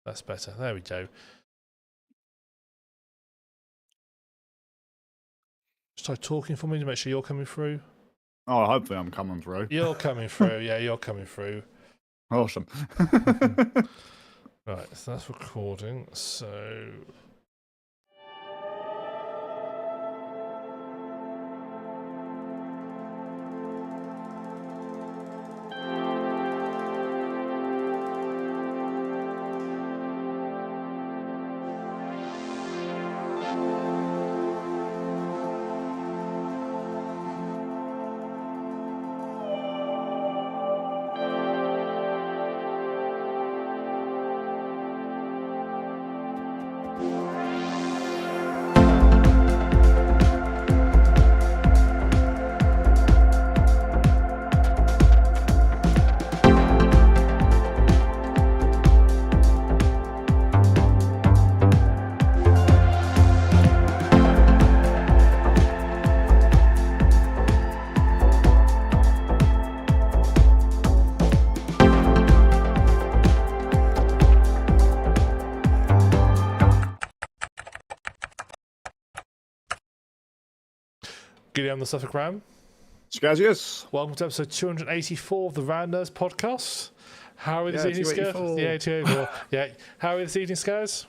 That's better. There we go. Just try talking for me to make sure you're coming through. Oh, hopefully I'm coming through. You're coming through. Yeah, you're coming through. Awesome. Right, so that's recording. So... Giddy on the Suffolk Ram. Skazz, yes. Welcome to episode 284 of the Rounders podcast. How are we this evening, Skazz? 284. Yeah, 284. Yeah. How are we this evening, Skazz?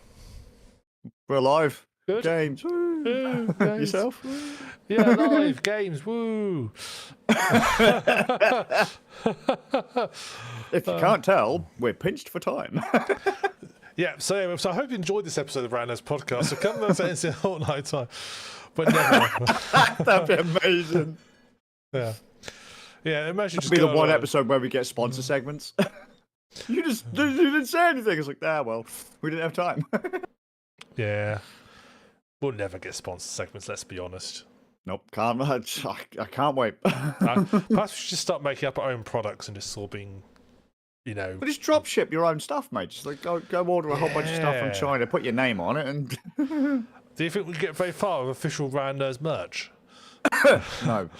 We're live. Good. Games. Woo. Ooh, games. Yourself? Yeah, live games. Woo. If you can't tell, we're pinched for time. Yeah, so I hope you enjoyed this episode of Rounders podcast. So come and say it's a fortnight time. But never. That'd be amazing. Yeah. Yeah, imagine That'd just be the going one around. episode where we get sponsor segments. you didn't say anything. It's like, well, we didn't have time. Yeah. We'll never get sponsor segments, let's be honest. Nope, can't. I can't wait. Perhaps we should just start making up our own products and just sort of being, you know. But just drop ship your own stuff, mate. Just like go order a whole bunch of stuff from Yeah. China, put your name on it, and Do you think we get very far with official Rounders merch? no.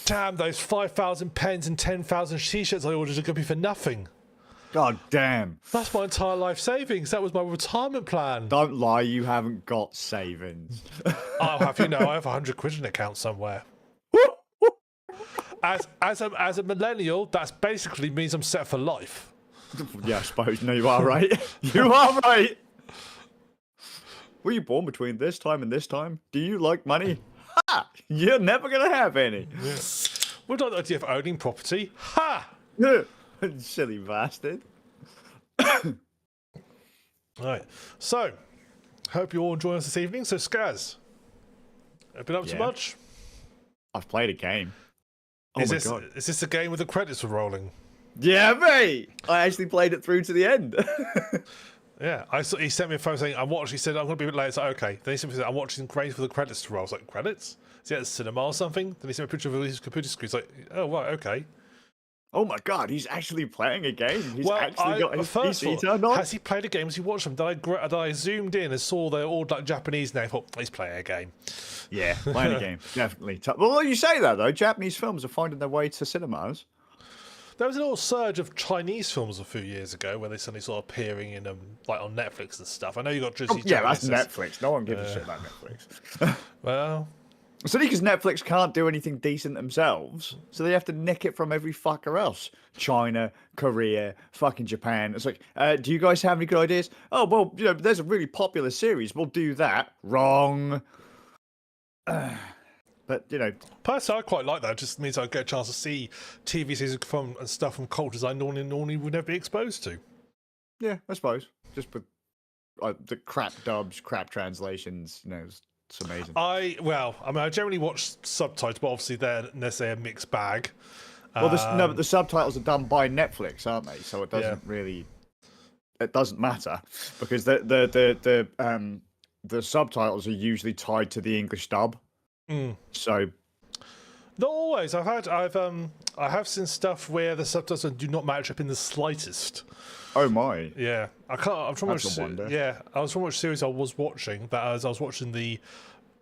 Damn, those 5,000 pens and 10,000 t-shirts I ordered are going to be for nothing. God damn. That's my entire life savings. That was my retirement plan. Don't lie, you haven't got savings. I'll have you know, I have 100 quid in an account somewhere. As a millennial, that basically means I'm set for life. Yeah, I suppose. No, you are right. You are right. Were you born between this time and this time? Do you like money? Ha! You're never going to have any. Yeah. Would like the idea of owning property? Ha! Silly bastard. Right. So, hope you all enjoy us this evening. So, Skazz, have been up to Yeah. much? I've played a game. Oh Is my this god. is this the game with the credits were rolling? Yeah, mate. I actually played it through to the end. Yeah, he sent me a phone saying, I'm watching. He said, I'm going to be a bit late. It's like, okay. Then he sent me, I'm watching Grace for the credits to roll. I was like, credits? Is he at the cinema or something? Then he sent me a picture of his computer screen. It's like, oh, right, okay. Oh my god, he's actually playing a game. He's Well, actually got his first PC of turned all, on. has he played a game? Has he watched them? Did I zoomed in and saw they're all like Japanese now? I thought, he's playing a game. Yeah, playing a game. Definitely. Well, you say that, though. Japanese films are finding their way to cinemas. There was a little surge of Chinese films a few years ago where they suddenly sort of appearing in like on Netflix and stuff. I know you got Jersey. Yeah, that's Netflix. No one gives a shit about Netflix. Well, So because Netflix can't do anything decent themselves, so they have to nick it from every fucker else. China, Korea, fucking Japan. It's like, do you guys have any good ideas? Oh, well, you know, there's a really popular series. We'll do that. Wrong. But, you know. personally, I quite like that. It just means I get a chance to see TV series from and stuff from cultures I normally would never be exposed to. Yeah, I suppose. Just with the crap dubs, crap translations, you know, it's amazing. I generally watch subtitles, but obviously they're a mixed bag. Well, no, but the subtitles are done by Netflix, aren't they? So it doesn't really, it doesn't matter because the subtitles are usually tied to the English dub. So, not always. I have seen stuff where the subtitles do not match up in the slightest. oh my, Yeah, I can't. I'm trying That's a wonder. Yeah, I was trying which series I was watching. That as I was watching the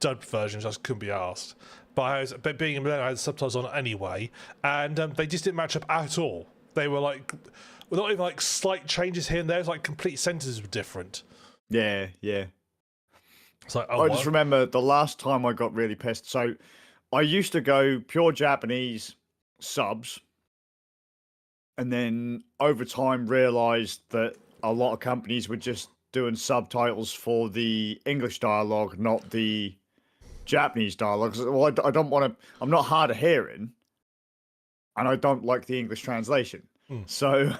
dubbed versions, I just couldn't be asked. But being in Millennium, I had the subtitles on anyway, and they just didn't match up at all. they were like, well, not even like slight changes here and there. It's like complete sentences were different. Yeah, yeah. It's like, I just remember the last time I got really pissed. So I used to go pure Japanese subs, and then over time realized that a lot of companies were just doing subtitles for the English dialogue, not the Japanese dialogue. Well, I don't want to. I'm not hard of hearing, and I don't like the English translation. So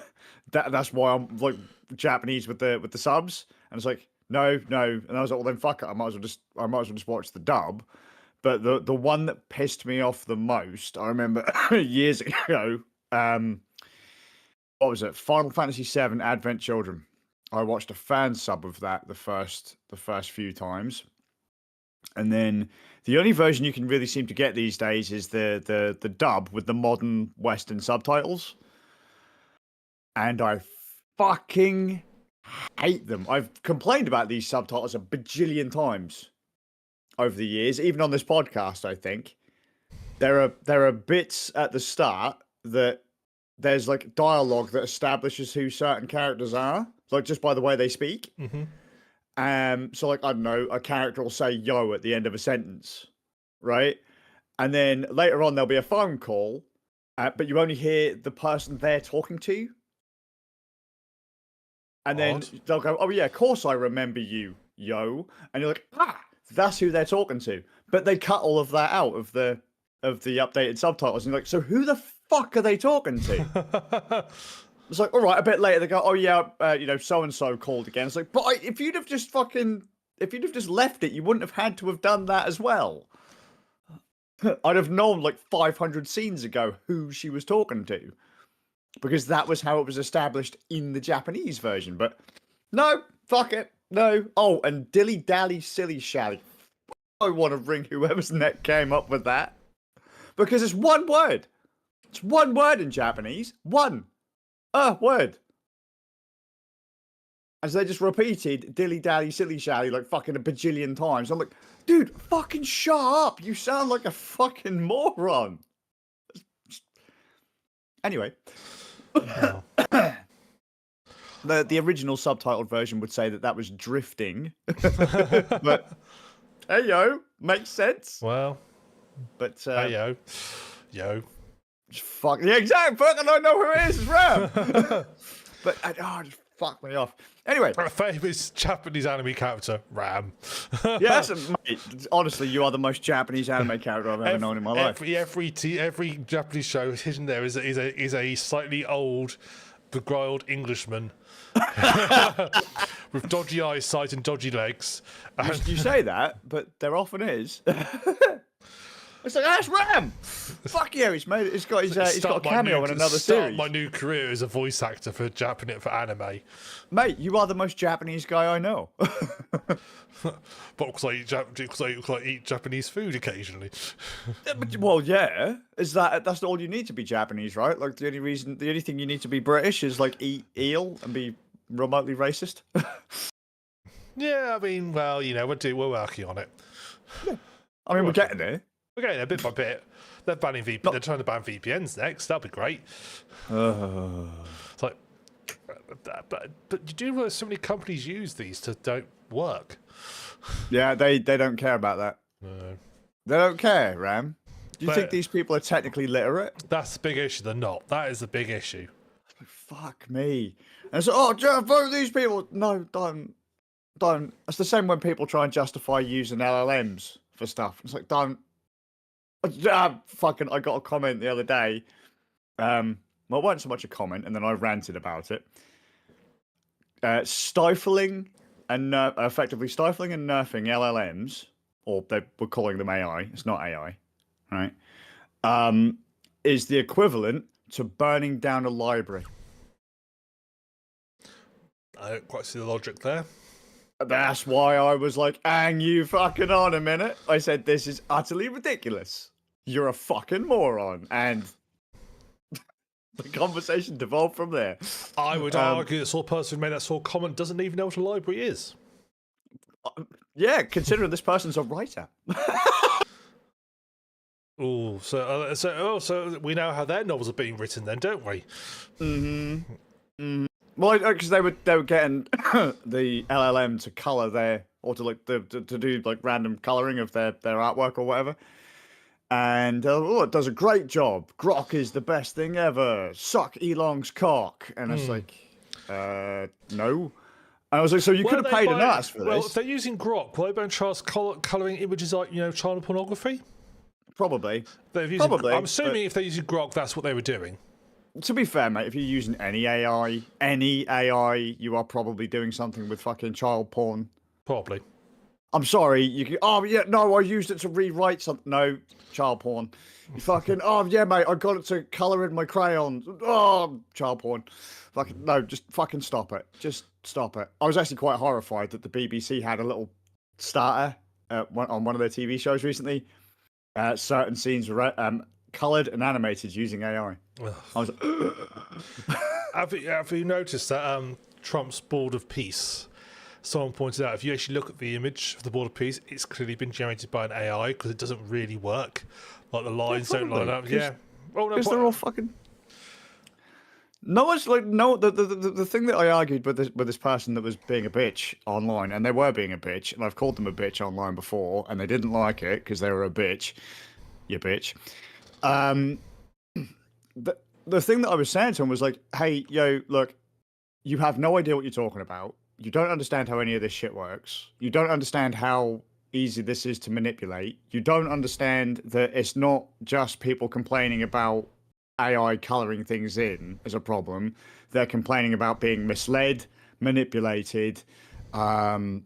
that's why I'm like Japanese with the subs. And it's like no. And I was like, well then fuck it. I might as well just watch the dub. But the one that pissed me off the most, I remember years ago. What was it? Final Fantasy VII Advent Children. I watched a fan sub of that the first few times, and then the only version you can really seem to get these days is the dub with the modern Western subtitles, and I fucking hate them. I've complained about these subtitles a bajillion times over the years, even on this podcast. I think there are bits at the start that there's like dialogue that establishes who certain characters are, like just by the way they speak. So like, I don't know, a character will say yo at the end of a sentence, right? And then later on there'll be a phone call, but you only hear the person they're talking to. And then they'll go, oh yeah, of course I remember you, yo. And you're like, that's who they're talking to. But they cut all of that out of the updated subtitles. And you're like, so who the fuck are they talking to? It's like, all right, a bit later they go, oh yeah, so and so called again. It's like, but if you'd have just left it, you wouldn't have had to have done that as well. I'd have known like 500 scenes ago who she was talking to, because that was how it was established in the Japanese version. But no, fuck it, no. Oh, and dilly dally silly shally. I want to ring whoever's neck came up with that, because it's one word. It's one word in Japanese. One word. As they just repeated dilly dally silly shally like fucking a bajillion times. I'm like, dude, fucking shut up. You sound like a fucking moron. Anyway. The original subtitled version would say that was drifting. But hey yo, makes sense. Well, but hey yo. Fuck yeah, exactly. Fucking I know who it is. It's Ram. But just fuck me off. Anyway, a famous Japanese anime character, Ram. Yeah, mate, honestly, you are the most Japanese anime character I've ever known in my life. Every Japanese show hidden there is a slightly old, beguiled Englishman with dodgy eyesight and dodgy legs. You say that, but there often is. It's like, that's Ram. Fuck yeah, he's got a cameo in another series. My new career as a voice actor for anime. Mate, you are the most Japanese guy I know. But because I eat Japanese food occasionally. Well, yeah, that's all you need to be Japanese, right? Like the only thing you need to be British is like eat eel and be remotely racist. Yeah, I mean, well, we're working on it. Yeah. I mean, we're getting there. We're getting there bit by bit. They're trying to ban VPNs next. That'll be great. It's like, but you do realize so many companies use these to don't work. Yeah, they don't care about that. No. They don't care, Ram. Do you think these people are technically literate? That's the big issue. They're not. That is the big issue. Fuck me. And so, vote these people. No, don't. It's the same when people try and justify using LLMs for stuff. It's like, don't. I got a comment the other day. Well, it wasn't so much a comment, and then I ranted about it. Stifling and effectively stifling and nerfing LLMs, or they were calling them AI. It's not AI, right? Is the equivalent to burning down a library. I don't quite see the logic there. That's why I was like, hang you fucking on a minute. I said, this is utterly ridiculous. You're a fucking moron. And the conversation devolved from there. I would argue the sort of person who made that sort of comment doesn't even know what a library is. Yeah, considering this person's a writer. So we know how their novels are being written, then, don't we? Well, because they were getting the LLM to color their or to like to do like random coloring of their artwork or whatever. And it does a great job. Grok is the best thing ever. Suck Elon's cock. And it's like, no. And I was like, so you could have paid an ass for Well, this. if they're using Grok, were they going to try colouring images like, child pornography? Probably. Probably. I'm assuming if they're using Grok, that's what they were doing. To be fair, mate, if you're using any AI, you are probably doing something with fucking child porn. Probably. I'm sorry. You can, oh yeah, no, I used it to rewrite something. No, child porn. You fucking. Oh yeah, mate, I got it to color in my crayons. Oh, child porn. Fucking no, just fucking stop it. Just stop it. I was actually quite horrified that the BBC had a little starter on one of their TV shows recently. Certain scenes were colored and animated using AI. I was like, have you noticed that Trump's Board of Peace? Someone pointed out if you actually look at the image of the Board of Peace, it's clearly been generated by an AI because it doesn't really work. Like the lines don't line up. Yeah. Because they're all fucking. No one's like the thing that I argued with this person that was being a bitch online, and they were being a bitch, and I've called them a bitch online before, and they didn't like it because they were a bitch. You bitch. The thing that I was saying to him was like, hey, yo, look, you have no idea what you're talking about. You don't understand how any of this shit works. You don't understand how easy this is to manipulate. You don't understand that it's not just people complaining about AI coloring things in as a problem. They're complaining about being misled, manipulated, fucking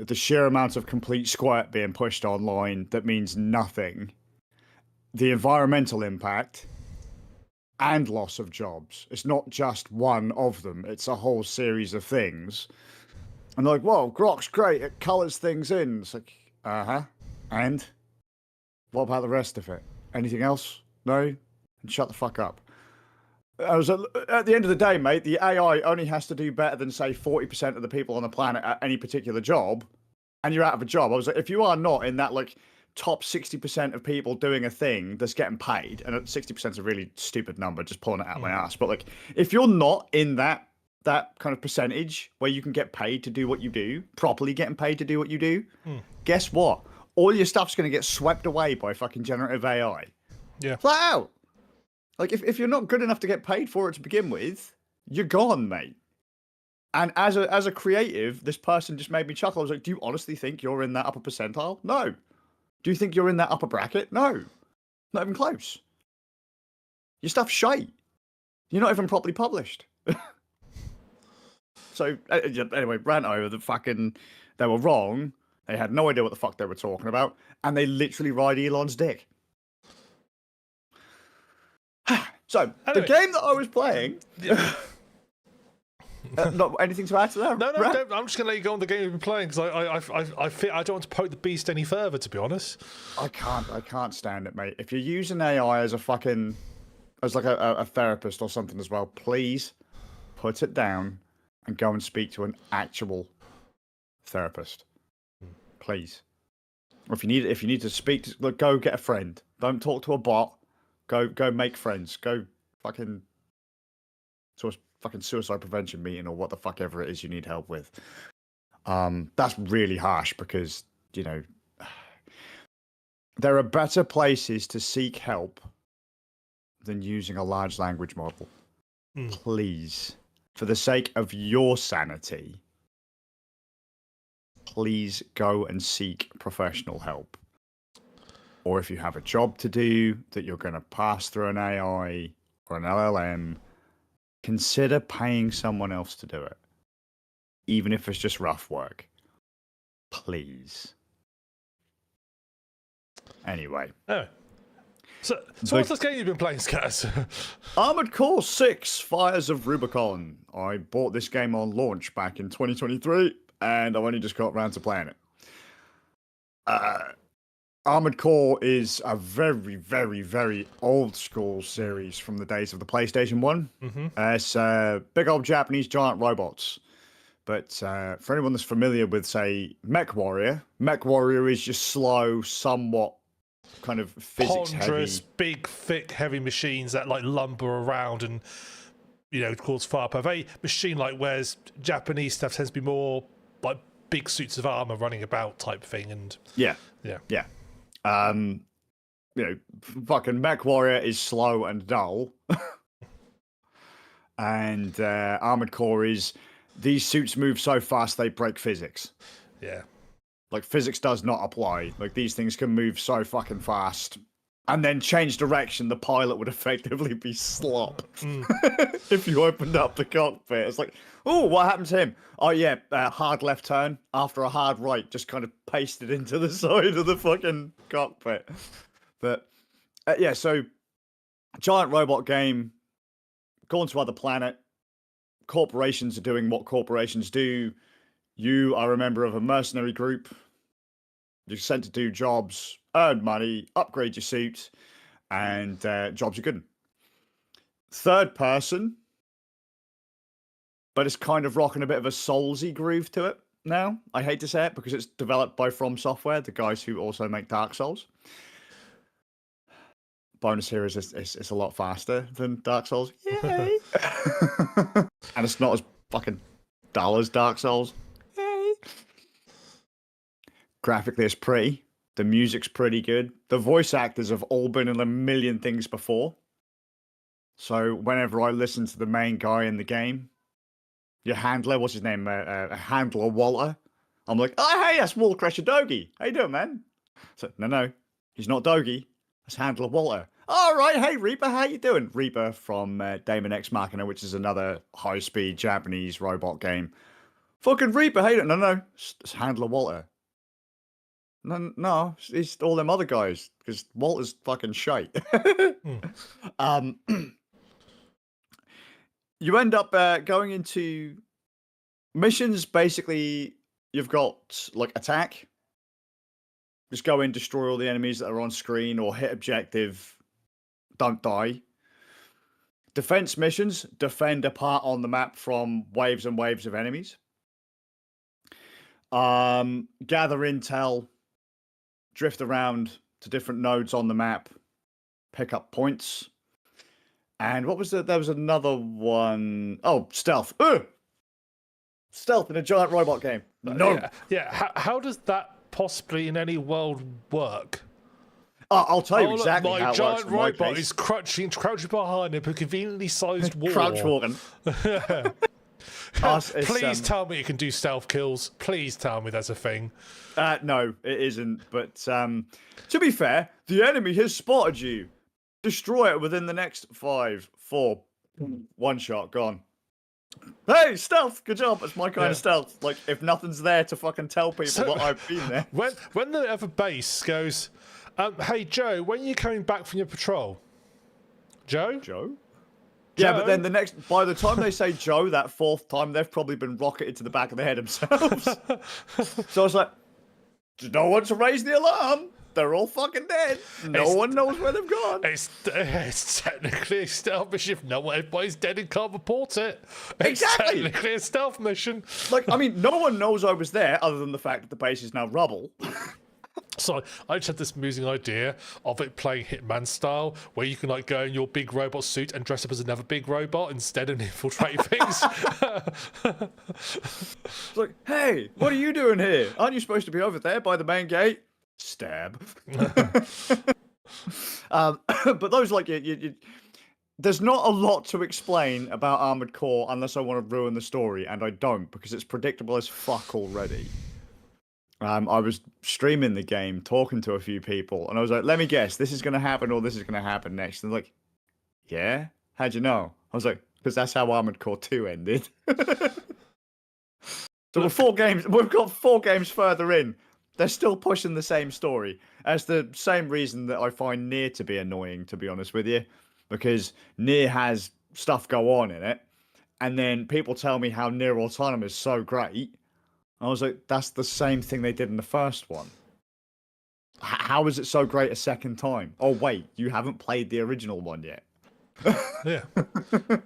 the sheer amount of complete squirt being pushed online that means nothing. The environmental impact and loss of jobs. It's not just one of them. It's a whole series of things. And like, whoa, Grok's great. It colors things in. It's like, and what about the rest of it? Anything else? No? And shut the fuck up. I was at the end of the day, mate, the AI only has to do better than, say, 40% of the people on the planet at any particular job, and you're out of a job. I was like, if you are not in that, like, top 60% of people doing a thing that's getting paid, and 60% is a really stupid number, just pulling it out my ass, but, like, if you're not in that kind of percentage where you can get paid to do what you do, properly getting paid to do what you do, guess what? All your stuff's going to get swept away by fucking generative AI. Yeah. Flat out. Like, if you're not good enough to get paid for it to begin with, you're gone, mate. And as a creative, this person just made me chuckle. I was like, do you honestly think you're in that upper percentile? No. Do you think you're in that upper bracket? No. Not even close. Your stuff's shite. You're not even properly published. So, anyway, rant over the fucking... They were wrong. They had no idea what the fuck they were talking about. And they literally ride Elon's dick. So, anyway, the game that I was playing... not anything to add to that? No, don't. I'm just going to let you go on the game you've been playing because I don't want to poke the beast any further, to be honest. I can't stand it, mate. If you're using AI as a fucking... as like a therapist or something as well, please put it down and go and speak to an actual therapist. Please. Or if you need to speak to... Look, go get a friend. Don't talk to a bot. Go make friends. Go fucking to a fucking suicide prevention meeting or what the fuck ever it is you need help with. That's really harsh because, you know, there are better places to seek help than using a large language model. Please, for the sake of your sanity, please go and seek professional help. Or if you have a job to do that you're going to pass through an AI or an LLM, consider paying someone else to do it. Even if it's just rough work. Please. Anyway. So what's this game you've been playing, Skazz? Armored Core 6 Fires of Rubicon. I bought this game on launch back in 2023, and I've only just got around to playing it. Armored Core is a very, very, very old school series from the days of the PlayStation 1. It's big old Japanese giant robots. But for anyone that's familiar with, say, Mech Warrior is your slow, somewhat kind of physics ponderous, heavy. big, thick, heavy machines that like lumber around and cause fire. A very machine like, whereas Japanese stuff tends to be more like big suits of armor running about type thing. And Yeah. Fucking Mech Warrior is slow and dull. And Armored Core is, these suits move so fast they break physics. Yeah. Like, physics does not apply. Like, these things can move so fucking fast. And then change direction, the pilot would effectively be slop. If you opened up the cockpit. It's like, oh, what happened to him? Oh, yeah, hard left turn after a hard right. Just kind of pasted into the side of the fucking cockpit. But, yeah, so, giant robot game, gone to other planet. Corporations are doing what corporations do. You are a member of a mercenary group. You're sent to do jobs, earn money, upgrade your suit, and jobs are good. Third person, but it's kind of rocking a bit of a Soulsy groove to it now. I hate to say it because it's developed by From Software, the guys who also make Dark Souls. Bonus here is it's a lot faster than Dark Souls. Yay! And it's not as fucking dull as Dark Souls. Yay! Graphically, it's pretty. The music's pretty good. The voice actors have all been in a million things before. So whenever I listen to the main guy in the game, your handler, what's his name? Handler Walter. I'm like, oh, hey, that's Wall Crusher Dogi. How you doing, man? So, no, he's not Dogi. That's Handler Walter. All right, hey Reaper, how you doing? Reaper from Daemon X Machina, which is another high-speed Japanese robot game. Fucking Reaper, hey, no, it's Handler Walter. No, it's all them other guys because Walter's fucking shite. You end up going into missions. Basically, you've got like attack. Just go in, destroy all the enemies that are on screen, or hit objective. Don't die. Defense missions, defend a part on the map from waves and waves of enemies. Gather intel, drift around to different nodes on the map, pick up points. And what was there was another one. Oh, stealth. Stealth in a giant robot game. No. Yeah. How does that possibly in any world work? I'll tell you exactly my how it giant works. robot is crouching behind a conveniently sized wall. Crouch walking. Please tell me you can do stealth kills. Please tell me that's a thing. No, it isn't. But to be fair, the enemy has spotted you. Destroy it within the next 5, 4, 1 shot, gone. Hey, stealth, good job. It's my kind of stealth. Like, if nothing's there to fucking tell people that I've been there. When the other base goes, hey, Joe, when are you coming back from your patrol? Joe? Yeah, but then by the time they say Joe that 4th time, they've probably been rocketed to the back of the head themselves. So I was like, no one to raise the alarm. They're all fucking dead. No one knows where they've gone. It's technically a stealth mission. If everybody's dead and can't report it, it's exactly. technically a stealth mission. Like, I mean, no one knows I was there other than the fact that the base is now rubble. So I just had this amusing idea of it playing Hitman style, where you can like go in your big robot suit and dress up as another big robot instead and infiltrate things. It's like, hey, what are you doing here? Aren't you supposed to be over there by the main gate? Stab. But those like there's not a lot to explain about Armored Core unless I want to ruin the story, and I don't because it's predictable as fuck already. I was streaming the game, talking to a few people, and I was like, let me guess, this is going to happen or this is going to happen next. And they're like, yeah? How'd you know? I was like, because that's how Armored Core 2 ended. So we've got 4 games further in. They're still pushing the same story. That's the same reason that I find Nier to be annoying, to be honest with you. Because Nier has stuff go on in it, and then people tell me how Nier Automata is so great. I was like, that's the same thing they did in the first one. How is it so great a second time? Oh, wait, you haven't played the original one yet. Yeah.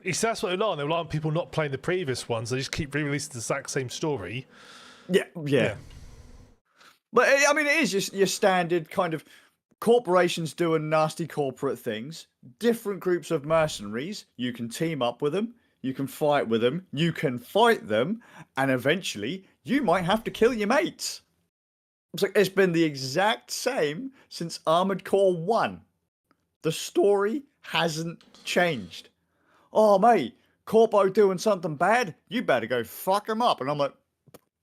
That's what they like. They like people not playing the previous ones. They just keep re-releasing the exact same story. Yeah. But, I mean, it is just your standard kind of corporations doing nasty corporate things, different groups of mercenaries. You can team up with them, you can fight with them, you can fight them, and eventually you might have to kill your mates. It's like it's been the exact same since Armored Core 1. The story hasn't changed. Oh, mate, Corpo doing something bad? You better go fuck him up. And I'm like,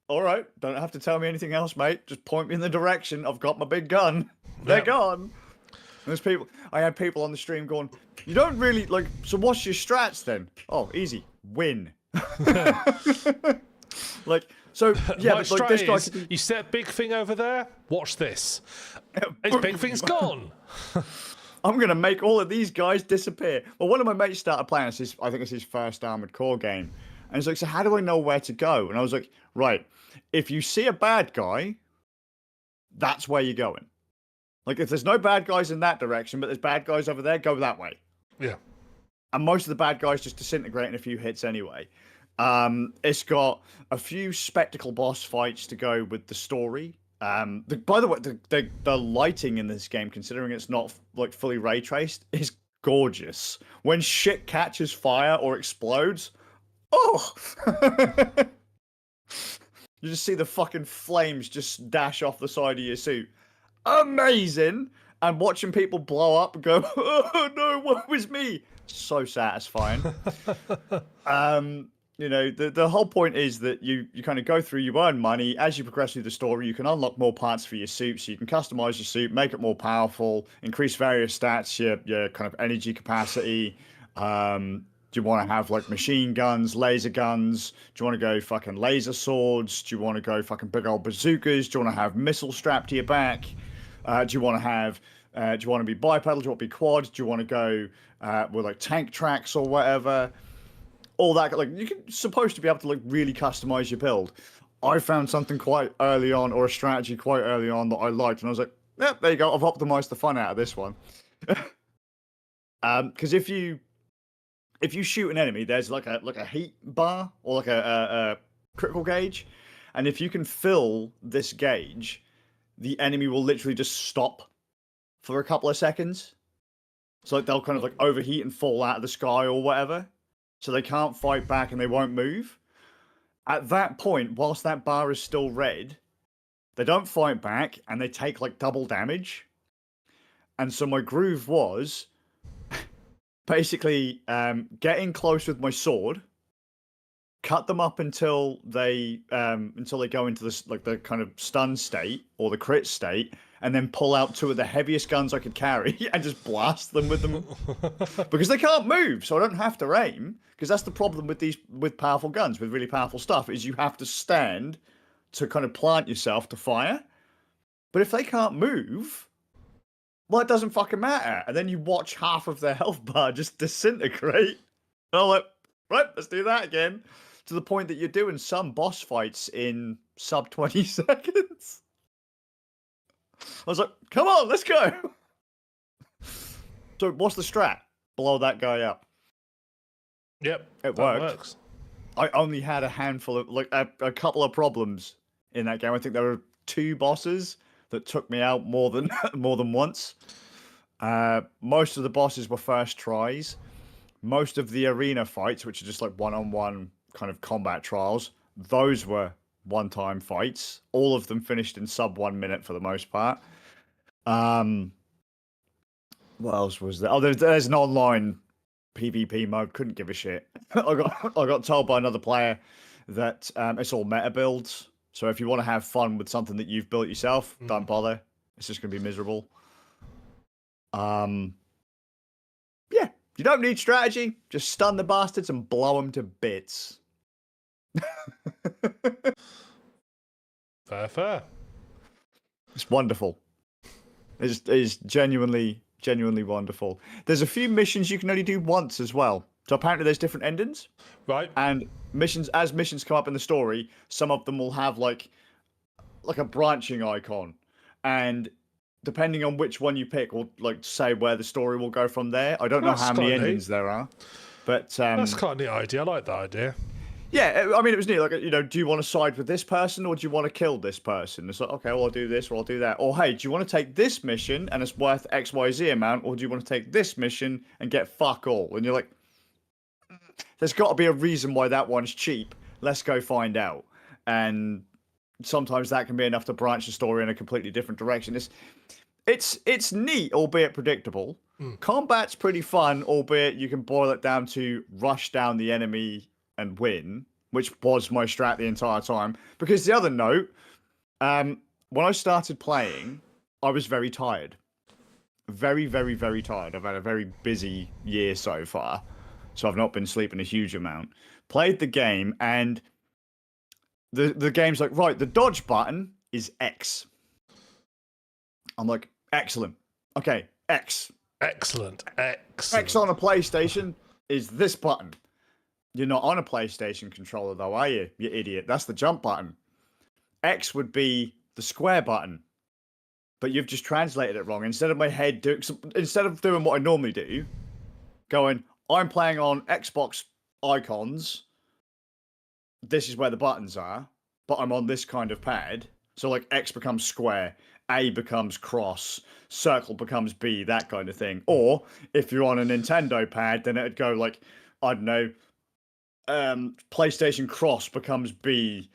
all right, don't have to tell me anything else, mate. Just point me in the direction. I've got my big gun. They're gone. And there's people. I had people on the stream going, "You don't really like. So what's your strats then? Oh, easy, win." Like so, yeah. My But like this guy, is, you set a big thing over there. Watch this. His big thing's gone. I'm gonna make all of these guys disappear. Well, one of my mates started playing. I think it's his first Armored Core game, and he's like, "So how do I know where to go?" And I was like, "Right, if you see a bad guy, that's where you're going. Like, if there's no bad guys in that direction, but there's bad guys over there, go that way." Yeah. And most of the bad guys just disintegrate in a few hits anyway. It's got a few spectacle boss fights to go with the story. By the way, the lighting in this game, considering it's not like fully ray traced, is gorgeous. When shit catches fire or explodes, oh, you just see the fucking flames just dash off the side of your suit. Amazing. And watching people blow up and go, "Oh no, what was me?" So satisfying. You know, the whole point is that you kind of go through, you earn money. As you progress through the story, you can unlock more parts for your suit, so you can customize your suit, make it more powerful, increase various stats, your kind of energy capacity. Do you want to have like machine guns, laser guns? Do you want to go fucking laser swords? Do you want to go fucking big old bazookas? Do you want to have missiles strapped to your back? Do you want to have? Do you want to be bipedal? Do you want to be quad? Do you want to go with like tank tracks or whatever? All that, like, you're supposed to be able to like really customize your build. I found something quite early on, or a strategy quite early on that I liked, and I was like, "Yeah, there you go. I've optimized the fun out of this one." Because if you shoot an enemy, there's like a heat bar or like a critical gauge, and if you can fill this gauge, the enemy will literally just stop for a couple of seconds. So like, they'll kind of like overheat and fall out of the sky or whatever. So they can't fight back and they won't move. At that point, whilst that bar is still red, they don't fight back and they take like double damage. And so my groove was basically getting close with my sword, cut them up until they go into this like the kind of stun state or the crit state, and then pull out two of the heaviest guns I could carry and just blast them with them because they can't move, so I don't have to aim. Because that's the problem with powerful guns, with really powerful stuff, is you have to stand to kind of plant yourself to fire. But if they can't move, well, it doesn't fucking matter. And then you watch half of their health bar just disintegrate. And I'm like, right, let's do that again. To the point that you're doing some boss fights in sub 20 seconds. I was like, come on, let's go. So what's the strat? Blow that guy up. Yep, it works. I only had a handful of like a couple of problems in that game. I think there were 2 bosses that took me out more than once. Most of the bosses were first tries. Most of the arena fights, which are just like one-on-one kind of combat trials, those were one-time fights. All of them finished in sub 1 minute for the most part. What else was there? Oh, there's an online PvP mode. Couldn't give a shit. I got told by another player that it's all meta builds. So if you want to have fun with something that you've built yourself, don't bother. It's just going to be miserable. Yeah, you don't need strategy. Just stun the bastards and blow them to bits. Fair. It's wonderful. It's genuinely wonderful. There's a few missions you can only do once as well. So apparently there's different endings. Right. And as missions come up in the story, some of them will have like a branching icon. And depending on which one you pick will like say where the story will go from there. I don't know how many endings there are. But that's kind of the idea. I like that idea. Yeah, I mean, it was neat. Like, do you want to side with this person or do you want to kill this person? It's like, okay, well, I'll do this or I'll do that. Or, hey, do you want to take this mission and it's worth XYZ amount, or do you want to take this mission and get fuck all? And you're like, there's got to be a reason why that one's cheap. Let's go find out. And sometimes that can be enough to branch the story in a completely different direction. It's neat, albeit predictable. Combat's pretty fun, albeit you can boil it down to rush down the enemy and win, which was my strat the entire time. Because the other note, when I started playing, I was very tired. Very, very, very tired. I've had a very busy year so far, so I've not been sleeping a huge amount. Played the game, and the game's like, right, the dodge button is X. I'm like, excellent. Okay, X. Excellent. X on a PlayStation is this button. You're not on a PlayStation controller, though, are you? You idiot. That's the jump button. X would be the square button. But you've just translated it wrong. Instead of my head instead of doing what I normally do, going, I'm playing on Xbox icons. This is where the buttons are, but I'm on this kind of pad. So like X becomes square, A becomes cross, circle becomes B, that kind of thing. Or if you're on a Nintendo pad, then it'd go like, I don't know, PlayStation cross becomes B,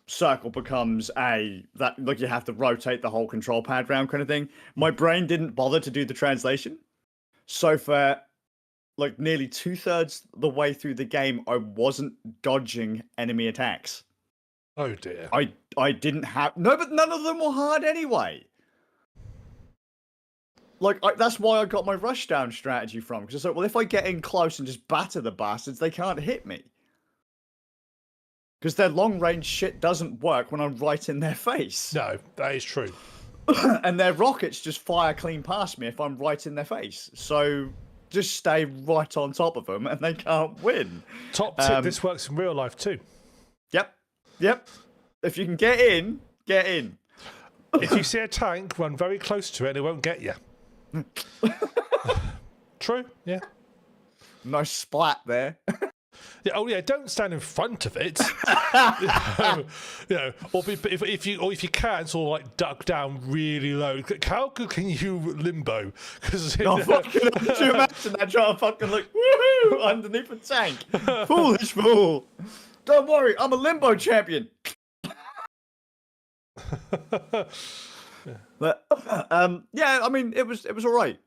circle becomes A. That, like, you have to rotate the whole control pad round kind of thing. My brain didn't bother to do the translation. So for like nearly 2/3 the way through the game, I wasn't dodging enemy attacks. Oh dear. I didn't have but none of them were hard anyway. Like, that's why I got my rushdown strategy from, because it's like, well, if I get in close and just batter the bastards, they can't hit me. Because their long range shit doesn't work when I'm right in their face. No, that is true. And their rockets just fire clean past me if I'm right in their face. So just stay right on top of them and they can't win. Top tip, this works in real life too. Yep. If you can get in, get in. If you see a tank, run very close to it and it won't get you. True, yeah. Nice splat there. Yeah, oh yeah, don't stand in front of it. Or if you can, sort of like duck down really low. How good can you limbo? Because could you imagine that trying to fucking look woohoo underneath a tank? Foolish fool. Don't worry, I'm a limbo champion. But yeah, I mean, it was all right.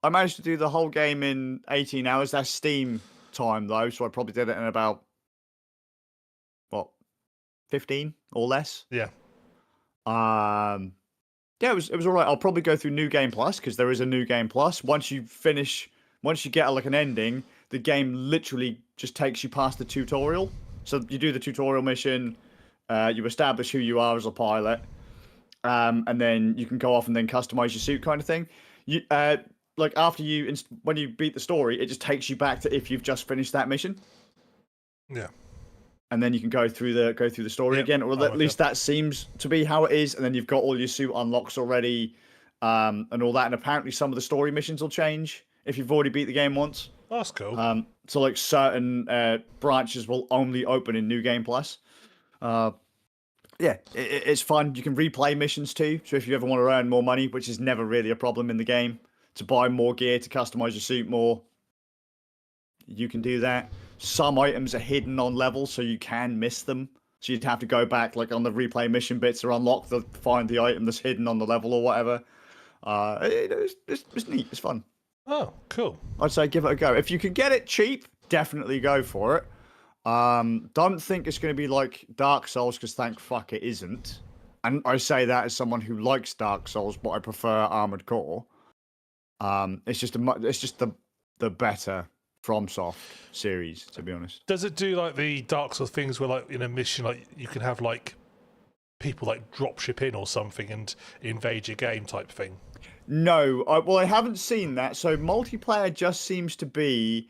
I managed to do the whole game in 18 hours. That's Steam time though, so I probably did it in about 15 or less. Yeah. Yeah, it was all right. I'll probably go through New Game Plus, because there is a New Game Plus. Once you get like an ending, the game literally just takes you past the tutorial. So you do the tutorial mission, you establish who you are as a pilot, and then you can go off and then customize your suit, kind of thing. You like after when you beat the story, it just takes you back to if you've just finished that mission. Yeah. And then you can go through the story again, or at least that seems to be how it is. And then you've got all your suit unlocks already, and all that. And apparently some of the story missions will change if you've already beat the game once. That's cool. So like certain branches will only open in New Game Plus. Yeah, it's fun. You can replay missions too. So if you ever want to earn more money, which is never really a problem in the game, to buy more gear, to customize your suit more, you can do that. Some items are hidden on levels, so you can miss them. So you'd have to go back, like on the replay mission bits, or unlock find the item that's hidden on the level or whatever. It's neat. It's fun. Oh, cool. I'd say give it a go. If you can get it cheap, definitely go for it. Don't think it's going to be like Dark Souls, because thank fuck it isn't. And I say that as someone who likes Dark Souls, but I prefer Armored Core. It's just the better FromSoft series, to be honest. Does it do like the Dark Souls things where, like, in a mission, like you can have like people like drop ship in or something and invade your game type thing? No, I haven't seen that. So multiplayer just seems to be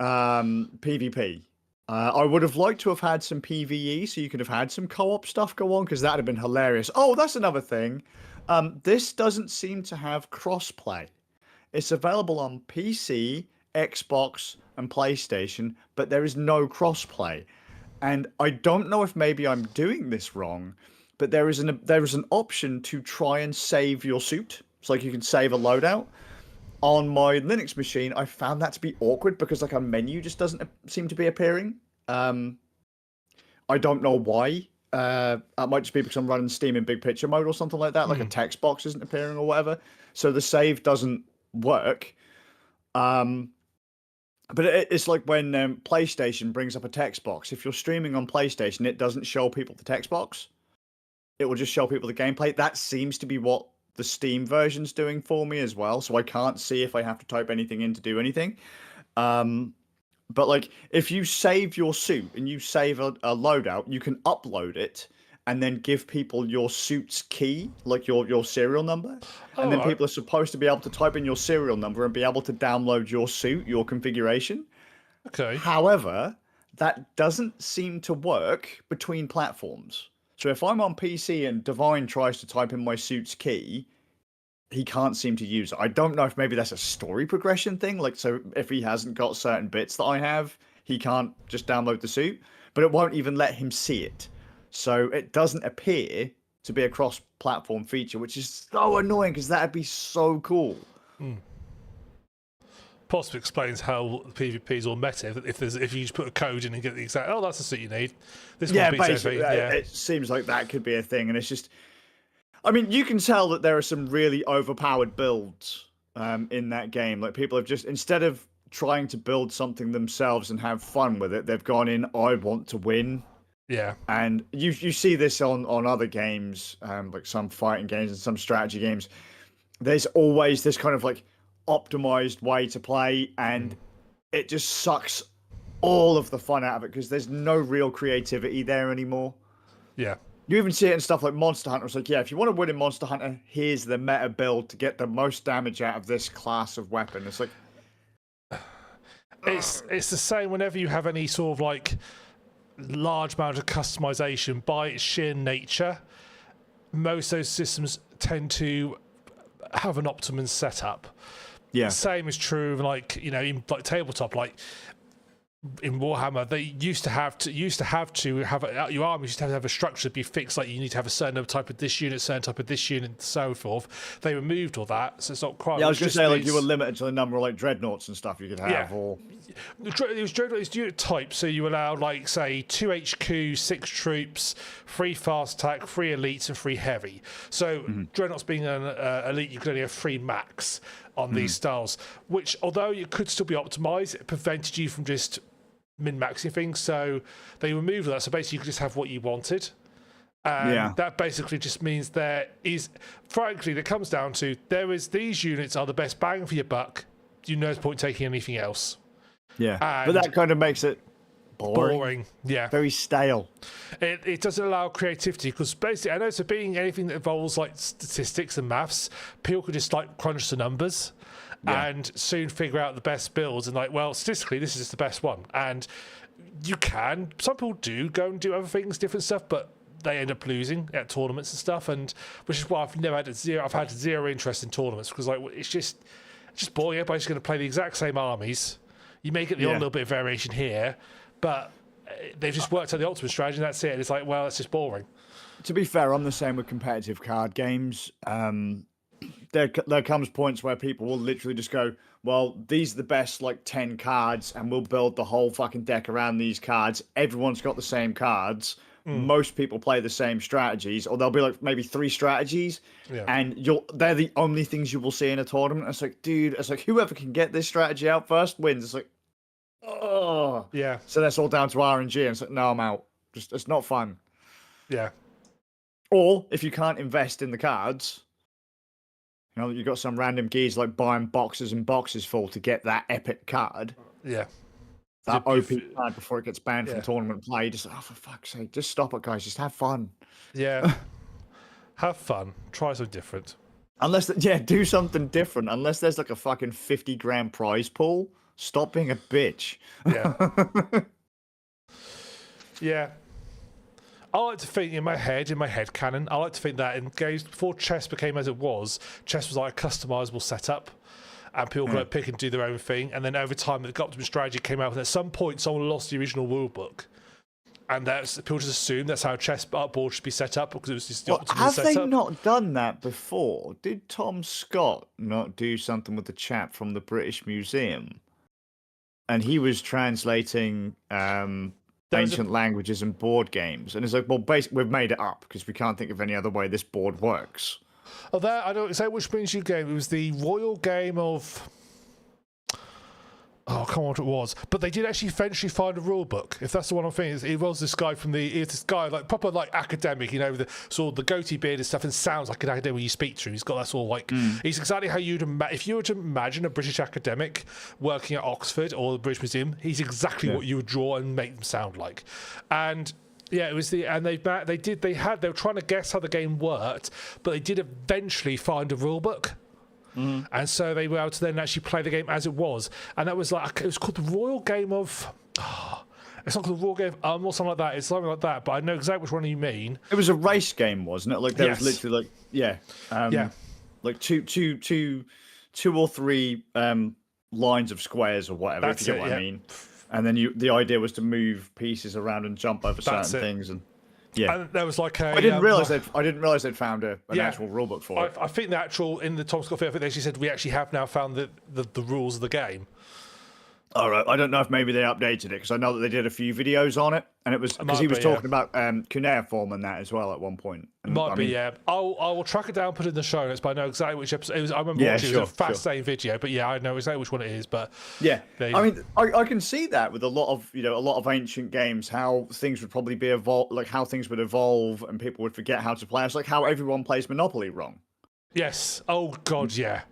PvP. I would have liked to have had some PvE, so you could have had some co-op stuff go on, because that'd have been hilarious. Oh, that's another thing. This doesn't seem to have crossplay. It's available on PC, Xbox, and PlayStation, but there is no crossplay. and I don't know if maybe I'm doing this wrong, but there is an option to try and save your suit. It's like you can save a loadout. On my Linux machine, I found that to be awkward because like a menu just doesn't seem to be appearing. I don't know why. That might just be because I'm running Steam in big picture mode or something like that. Like a text box isn't appearing or whatever. So the save doesn't work. But it's like when PlayStation brings up a text box. If you're streaming on PlayStation, it doesn't show people the text box. It will just show people the gameplay. That seems to be what the Steam version's doing for me as well. So I can't see if I have to type anything in to do anything. But like, if you save your suit and you save a loadout, you can upload it and then give people your suit's key, like your serial number. And then people are supposed to be able to type in your serial number and be able to download your suit, your configuration. Okay. However, that doesn't seem to work between platforms. So if I'm on PC and Divine tries to type in my suit's key, he can't seem to use it. I don't know if maybe that's a story progression thing. Like, so if he hasn't got certain bits that I have, he can't just download the suit, but it won't even let him see it. So it doesn't appear to be a cross-platform feature, which is so annoying because that'd be so cool. Possibly explains how PvP is all meta. If you just put a code in and get the exact, that's the suit you need. This one beats basically, it seems like that could be a thing, and it's just. I mean, you can tell that there are some really overpowered builds in that game. Like, people have just, instead of trying to build something themselves and have fun with it, they've gone in, I want to win. Yeah. And you see this on other games, like some fighting games and some strategy games. There's always this kind of like optimized way to play, and it just sucks all of the fun out of it because there's no real creativity there anymore. Yeah. You even see it in stuff like Monster Hunter. It's like, yeah, if you want to win in Monster Hunter, here's the meta build to get the most damage out of this class of weapon. It's like... It's the same whenever you have any sort of like large amount of customization. By its sheer nature, most of those systems tend to have an optimum setup. Yeah. Same is true of like, in like tabletop, like in Warhammer, they used to have your army used to have a structure to be fixed. Like, you need to have a certain type of this unit, certain type of this unit, and so forth. They removed all that, so it's not quite. Yeah, I was going to say, like, you were limited to the number of like dreadnoughts and stuff you could have. Yeah. Or it was dreadnoughts unit type, so you allowed like say 2 HQ, 6 troops, 3 fast attack, 3 elites, and 3 heavy. So dreadnoughts being an elite, you could only have 3 max on these styles. Which, although you could still be optimized, it prevented you from just min-maxing things, so they removed that. So basically you could just have what you wanted, and that basically just means there is, frankly, that comes down to these units are the best bang for your buck. You know, there's point taking anything else. But that kind of makes it boring. Yeah, very stale. It doesn't allow creativity because basically, I know, so being anything that involves like statistics and maths, people could just like crunch the numbers and soon figure out the best builds and like, well, statistically, this is the best one. And some people do go and do other things, different stuff, but they end up losing at tournaments and stuff. And which is why I've had zero interest in tournaments because like it's just boring. Everybody's going to play the exact same armies. You may get the odd little bit of variation here, but they've just worked out the ultimate strategy and that's it. It's like, well, that's just boring. To be fair, I'm the same with competitive card games. There comes points where people will literally just go, well, these are the best like 10 cards and we'll build the whole fucking deck around these cards. Everyone's got the same cards. Most people play the same strategies, or there'll be like maybe 3 strategies and they're the only things you will see in a tournament. It's like, dude, it's like whoever can get this strategy out first wins. It's like, oh yeah. So that's all down to RNG, and it's like, no, I'm out. Just it's not fun. Yeah. Or if you can't invest in the cards, you know, you've got some random geese like buying boxes and boxes full to get that epic card. Yeah. That OP card before it gets banned from tournament play. Just, oh, for fuck's sake, just stop it, guys. Just have fun. Yeah. Have fun. Try something different. Do something different. Unless there's like a fucking 50 grand prize pool, stop being a bitch. Yeah. Yeah. I like to think in my head canon, I like to think that in games before chess became as it was, chess was like a customizable setup and people could like pick and do their own thing. And then over time, the optimum strategy came out, and at some point, someone lost the original rule book. And people just assume that's how a chess board should be set up because it was just the optimal have setup. they not done that before? Did Tom Scott not do something with the chap from the British Museum? And he was translating ancient languages and board games. And it's like, well, basically, we've made it up because we can't think of any other way this board works. Oh, I don't say which brings you game. It was the royal game of. Oh, I can't remember what it was. But they did actually eventually find a rule book. If that's the one I'm thinking, it was this guy like proper like academic, you know, with the sort of the goatee beard and stuff, and sounds like an academic when you speak to him. He's got that sort of like, he's exactly how you'd if you were to imagine a British academic working at Oxford or the British Museum, he's exactly what you would draw and make them sound like. And yeah, it was they were trying to guess how the game worked, but they did eventually find a rule book. And so they were able to then actually play the game as it was. And that was like, it was called the Royal Game of... it's not called the Royal Game of or something like that. It's something like that, but I know exactly which one you mean. It was a race game, wasn't it? Like, there was literally like, like two or three lines of squares or whatever, if you get what I mean. And then the idea was to move pieces around and jump over certain things. And and there was like I didn't realize they'd found an actual rule book for it. I think the actual in the Tom Scott film, I think they actually said we actually have now found the rules of the game. All right, I don't know if maybe they updated it because I know that they did a few videos on it, and it was because he was talking about cuneiform and that as well at one point. And, I will track it down, put it in the show notes, but I know exactly which episode it was. I remember watching it was a fascinating video, but I know exactly which one it is. But I mean, I can see that with a lot of ancient games, how things would probably be how things would evolve, and people would forget how to play. It's like how everyone plays Monopoly wrong. Yes. Oh God, yeah.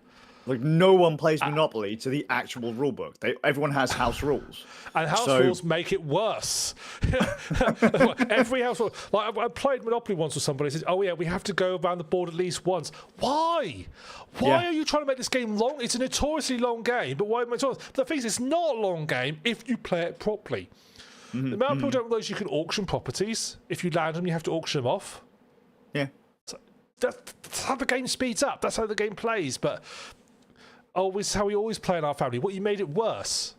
Like, no one plays Monopoly to the actual rule book. Everyone has house rules. And house rules make it worse. Every house rule. Like, I played Monopoly once with somebody who said, oh, yeah, we have to go around the board at least once. Why? Why are you trying to make this game long? It's a notoriously long game, but why make it long? The thing is, it's not a long game if you play it properly. The amount of people don't realise you can auction properties. If you land them, you have to auction them off. Yeah. So that's how the game speeds up. That's how the game plays. But... it's how we always play in our family. What, you made it worse?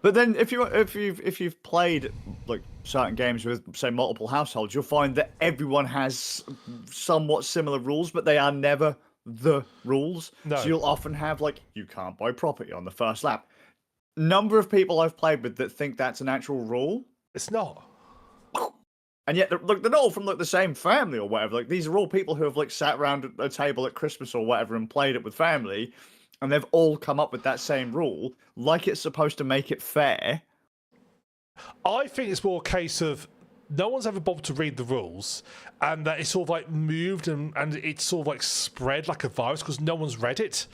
But then, if you've played like certain games with, say, multiple households, you'll find that everyone has somewhat similar rules, but they are never the rules. No. So you'll often have like, you can't buy property on the first lap. Number of people I've played with that think that's an actual rule. It's not. And yet, they're not all from like the same family or whatever. Like, these are all people who have like sat around a table at Christmas or whatever and played it with family. And they've all come up with that same rule, like it's supposed to make it fair. I think it's more a case of no one's ever bothered to read the rules, and that it's sort of like moved and it's sort of like spread like a virus because no one's read it.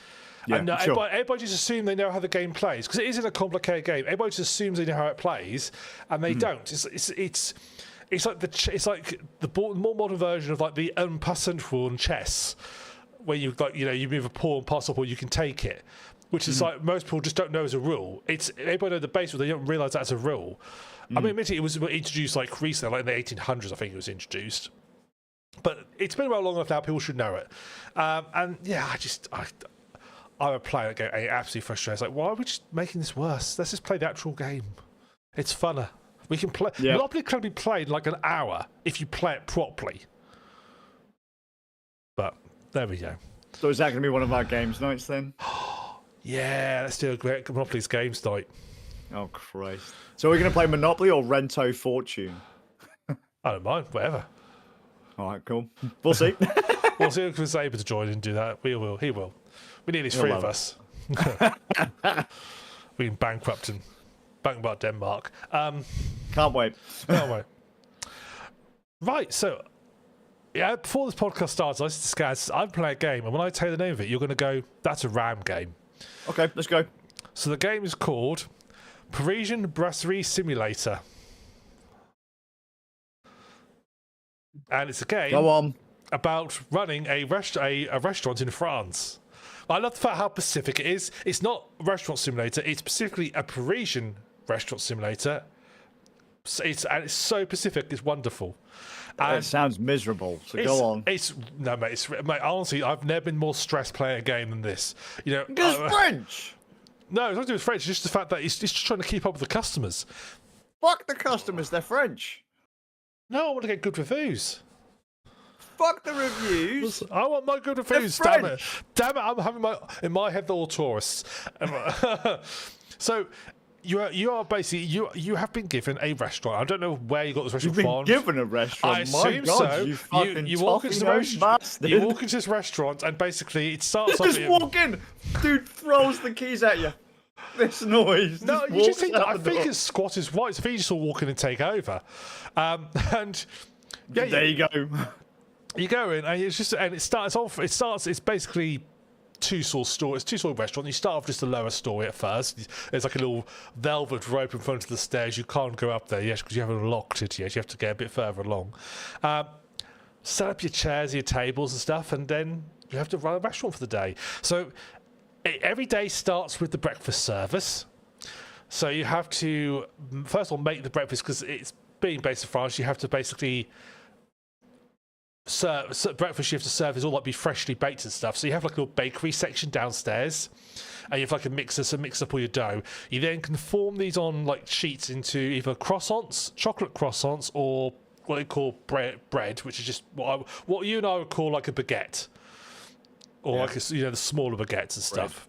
Yeah, and everybody just assumes they know how the game plays because it isn't a complicated game. Everybody just assumes they know how it plays, and they don't. It's like the more modern version of like the un passant rule in chess, where you move a pawn, pass a pawn, you can take it, which is like most people just don't know as a rule. Everybody know the base, but they don't realise that's a rule. I mean, admittedly, it was introduced like recently, like in the 1800s, I think it was introduced. But it's been around long enough now; people should know it. And yeah, I would play that game. It absolutely frustrates. Like, why are we just making this worse? Let's just play the actual game. It's funner. We can play. Yeah. Monopoly can be played in like an hour if you play it properly. But there we go. So is that going to be one of our games nights then? Yeah, let's do a great Monopoly's games night. Oh, Christ. So are we going to play Monopoly or Rento Fortune? I don't mind, whatever. All right, cool. We'll see. We'll see if he's able to join and do that. We will. He will. We need these three of us. We can bankrupt Denmark. Can't wait. Can't wait. Right, so... yeah, before this podcast starts, I listened to Skazz. I'm playing a game, and when I tell you the name of it, you're going to go, that's a RAM game. Okay, let's go. So the game is called Parisian Brasserie Simulator. And it's a game about running a restaurant in France. I love the fact how specific it is. It's not a restaurant simulator, it's specifically a Parisian restaurant simulator. It's so specific, it's wonderful. It sounds miserable, so go on. Mate, honestly, I've never been more stressed playing a game than this. Because French! No, it's not to do with French, it's just the fact that it's just trying to keep up with the customers. Fuck the customers, they're French. No, I want to get good reviews. Fuck the reviews. I want my good reviews. Damn it! Damn it! I'm having in my head they're all tourists. So you are basically you have been given a restaurant. I don't know where you got this restaurant from. You've been given a restaurant. I assume so. You walk into the restaurant. You walk into this restaurant, and basically it starts off. Just walk in. Dude throws the keys at you. This noise. No, you just think. I think it's squatters' rights. I think you just all walk in and take over, and yeah, there you go. You go in, and it starts off. It's basically two-story restaurant. You start off just a lower story at first. There's like a little velvet rope in front of the stairs. You can't go up there yet because you haven't unlocked it yet. You have to get a bit further along. Set up your chairs, your tables and stuff, and then you have to run a restaurant for the day. So every day starts with the breakfast service. So you have to first of all make the breakfast, because it's being based in France. You have to basically breakfast you have to serve is all like be freshly baked and stuff. So you have like a little bakery section downstairs, and you have like a mixer to mix up all your dough. You then can form these on like sheets into either croissants, chocolate croissants, or what they call bread, which is just what you and I would call like a baguette, or like the smaller baguettes and stuff.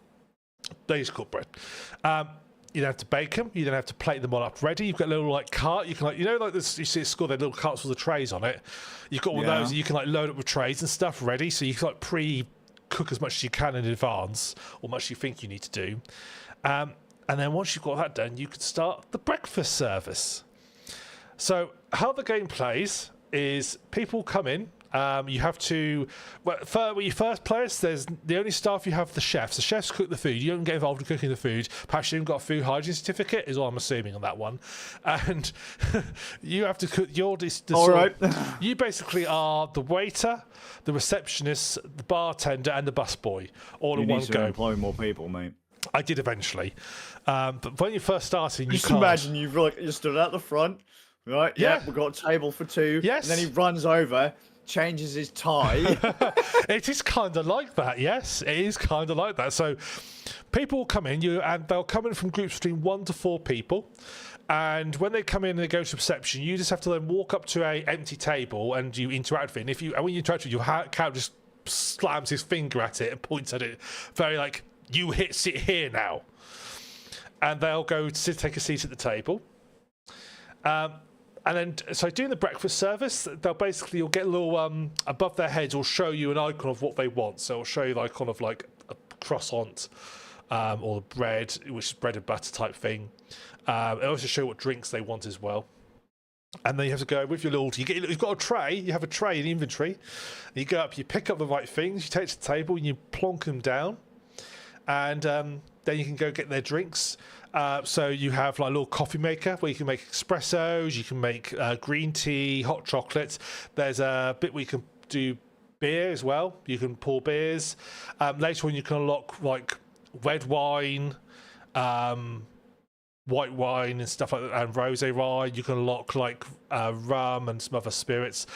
They just call bread. You then have to bake them. You then have to plate them all up ready. You've got a little like cart. You can like this. You see at school, they're little carts with the trays on it. You've got one of those. And you can like load up with trays and stuff ready. So you can like pre-cook as much as you can in advance, or much you think you need to do. And then once you've got that done, you can start the breakfast service. So how the game plays is people come in. You have to, when you first play us, there's the only staff you have the chefs. The chefs cook the food. You don't get involved in cooking the food. Perhaps you haven't got a food hygiene certificate, is all I'm assuming on that one. And you have to cook you basically are the waiter, the receptionist, the bartender, and the busboy, all in one go. You need to employ more people, mate. I did eventually. But when you first started, you just can't. Imagine you stood at the front, right? Yeah, we've got a table for two. Yes. And then he runs over, changes his tie. It is kind of like that, yes. It is kind of like that. So people will come in, and they'll come in from groups between 1 to 4 people. And when they come in and they go to reception, you just have to then walk up to a empty table and you interact with it. And when you interact with it, your cat just slams his finger at it and points at it, very like, you sit here now. And they'll go take a seat at the table. And then, so doing the breakfast service, you'll get a little, above their heads, will show you an icon of what they want. So it'll show you the icon of like a croissant, or bread, which is bread and butter type thing. It'll also show you what drinks they want as well. And then you have to go with your little, you've got a tray, you have a tray in the inventory. And you go up, you pick up the right things, you take it to the table, and you plonk them down. And then you can go get their drinks. So you have like a little coffee maker where you can make espressos, you can make green tea, hot chocolates. There's a bit where you can do beer as well. You can pour beers. Later on, you can unlock like red wine, white wine and stuff like that, and rosé wine. You can unlock like rum and some other spirits.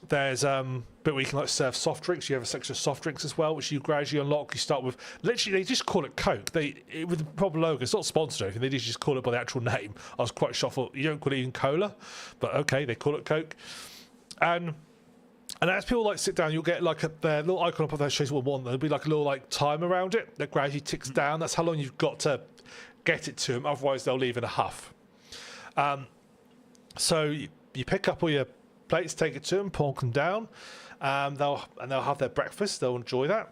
There's bit where you can like serve soft drinks. You have a section of soft drinks as well, which you gradually unlock. You start with literally they just call it Coke. With the proper logo, it's not sponsored or anything. They just call it by the actual name. I was quite shocked. You don't call it even cola, but okay, they call it Coke. And as people like sit down, you'll get like their little icon up on their shows will want. There'll be like a little like time around it that gradually ticks down. That's how long you've got to get it to them. Otherwise, they'll leave in a huff. So you pick up all your plates, take it to them, plonk them down. They'll have their breakfast. They'll enjoy that,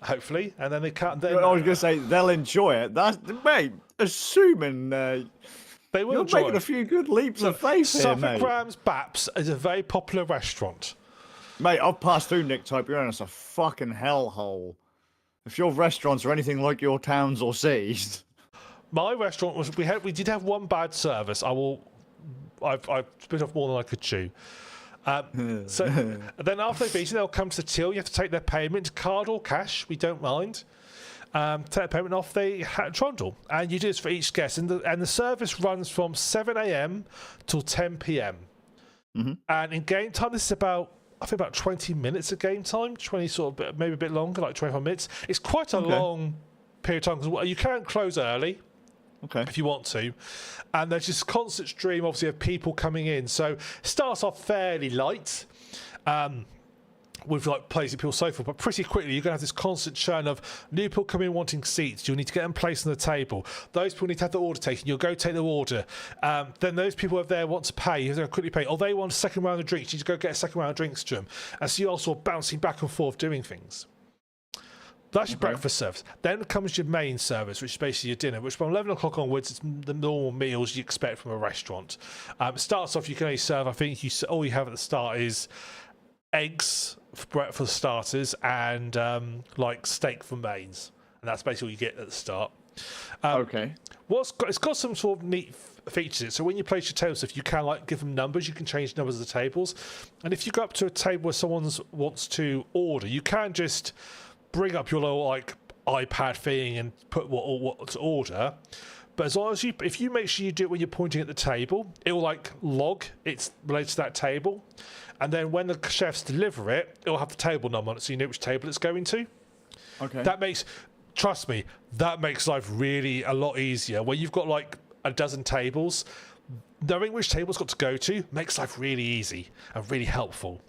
hopefully, and then they can't. I was going to say they'll enjoy it. That's mate. Assuming they will. You're making a few good leaps of faith here, mate. Graham's Baps is a very popular restaurant. Mate, I've passed through Nick Type. You're in a fucking hellhole. If your restaurants are anything like your towns or cities. My restaurant was. We did have one bad service. I've spit off more than I could chew. So then after they beat you, they'll come to the till. You have to take their payment, card or cash. We don't mind. Take the payment off the trundle, and you do this for each guest. And the service runs from 7 a.m. till 10 p.m. Mm-hmm. And in game time, this is about 20 minutes of game time. 20 sort of maybe a bit longer, like 25 minutes. It's quite a long period of time because you can close early. Okay. if you want to. And there's just constant stream, obviously, of people coming in. So it starts off fairly light. With like placing people so forth, but pretty quickly you're going to have this constant churn of new people coming in wanting seats. You'll need to get them placed on the table. Those people need to have the order taken. You'll go take the order. Then those people over there want to pay. You're going to quickly pay. Or they want a second round of drinks. You need to go get a second round of drinks to them. And so you're also bouncing back and forth doing things. That's your breakfast service. Then comes your main service, which is basically your dinner, which from 11 o'clock onwards, it's the normal meals you expect from a restaurant. It starts off, you can only serve, I think all you have at the start is eggs for breakfast starters and like steak for mains, and that's basically what you get at the start. Okay. It's got some sort of neat features in it. So when you place your table stuff, you can like give them numbers. You can change numbers of the tables, and if you go up to a table where someone wants to order, you can just bring up your little like iPad thing and put what to order. But as long as if you make sure you do it when you're pointing at the table, it will like log it's related to that table. And then when the chefs deliver it, it'll have the table number on it so you know which table it's going to. Okay. Trust me, that makes life really a lot easier. When you've got like a dozen tables, knowing which table it's got to go to makes life really easy and really helpful.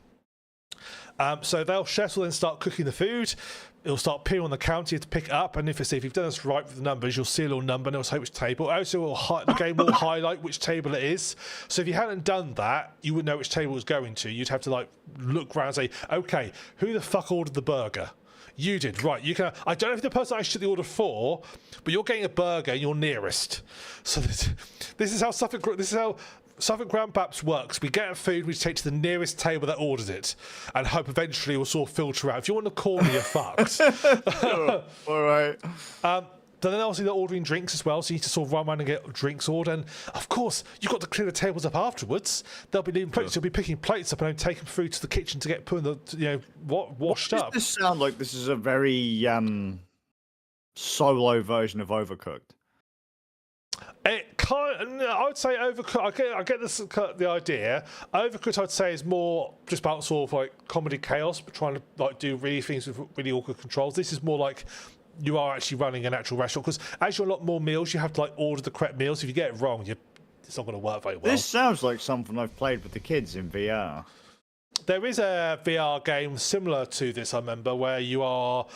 So chefs will then start cooking the food. It'll start appearing on the counter. You have to pick it up, and if you've done this right with the numbers, you'll see a little number and it'll say which table. Also, the game will highlight which table it is. So if you hadn't done that, you wouldn't know which table it was going to. You'd have to like look around and say, okay, who the fuck ordered the burger? You did, right? You can. I don't know if the person I took the order for, but you're getting a burger and you're nearest. So this is how Suffolk Grand Paps works. We get our food, we take to the nearest table that orders it, and hope eventually we'll sort of filter out. If you want to call me, you're fucked. All right. Then obviously they're ordering drinks as well, so you need to sort of run around and get drinks ordered. And of course, you've got to clear the tables up afterwards. They'll be leaving plates. You'll be picking plates up and then taking food to the kitchen to get put in the washed up. Does this sound like this is a very solo version of Overcooked? I would say Overcooked. I get the idea. Overcooked, I'd say, is more just about sort of like comedy chaos, but trying to like do really things with really awkward controls. This is more like you are actually running an actual restaurant, because as you're a lot more meals, you have to like order the correct meals. If you get it wrong, it's not going to work very well. This sounds like something I've played with the kids in VR. There is a VR game similar to this, I remember, where you are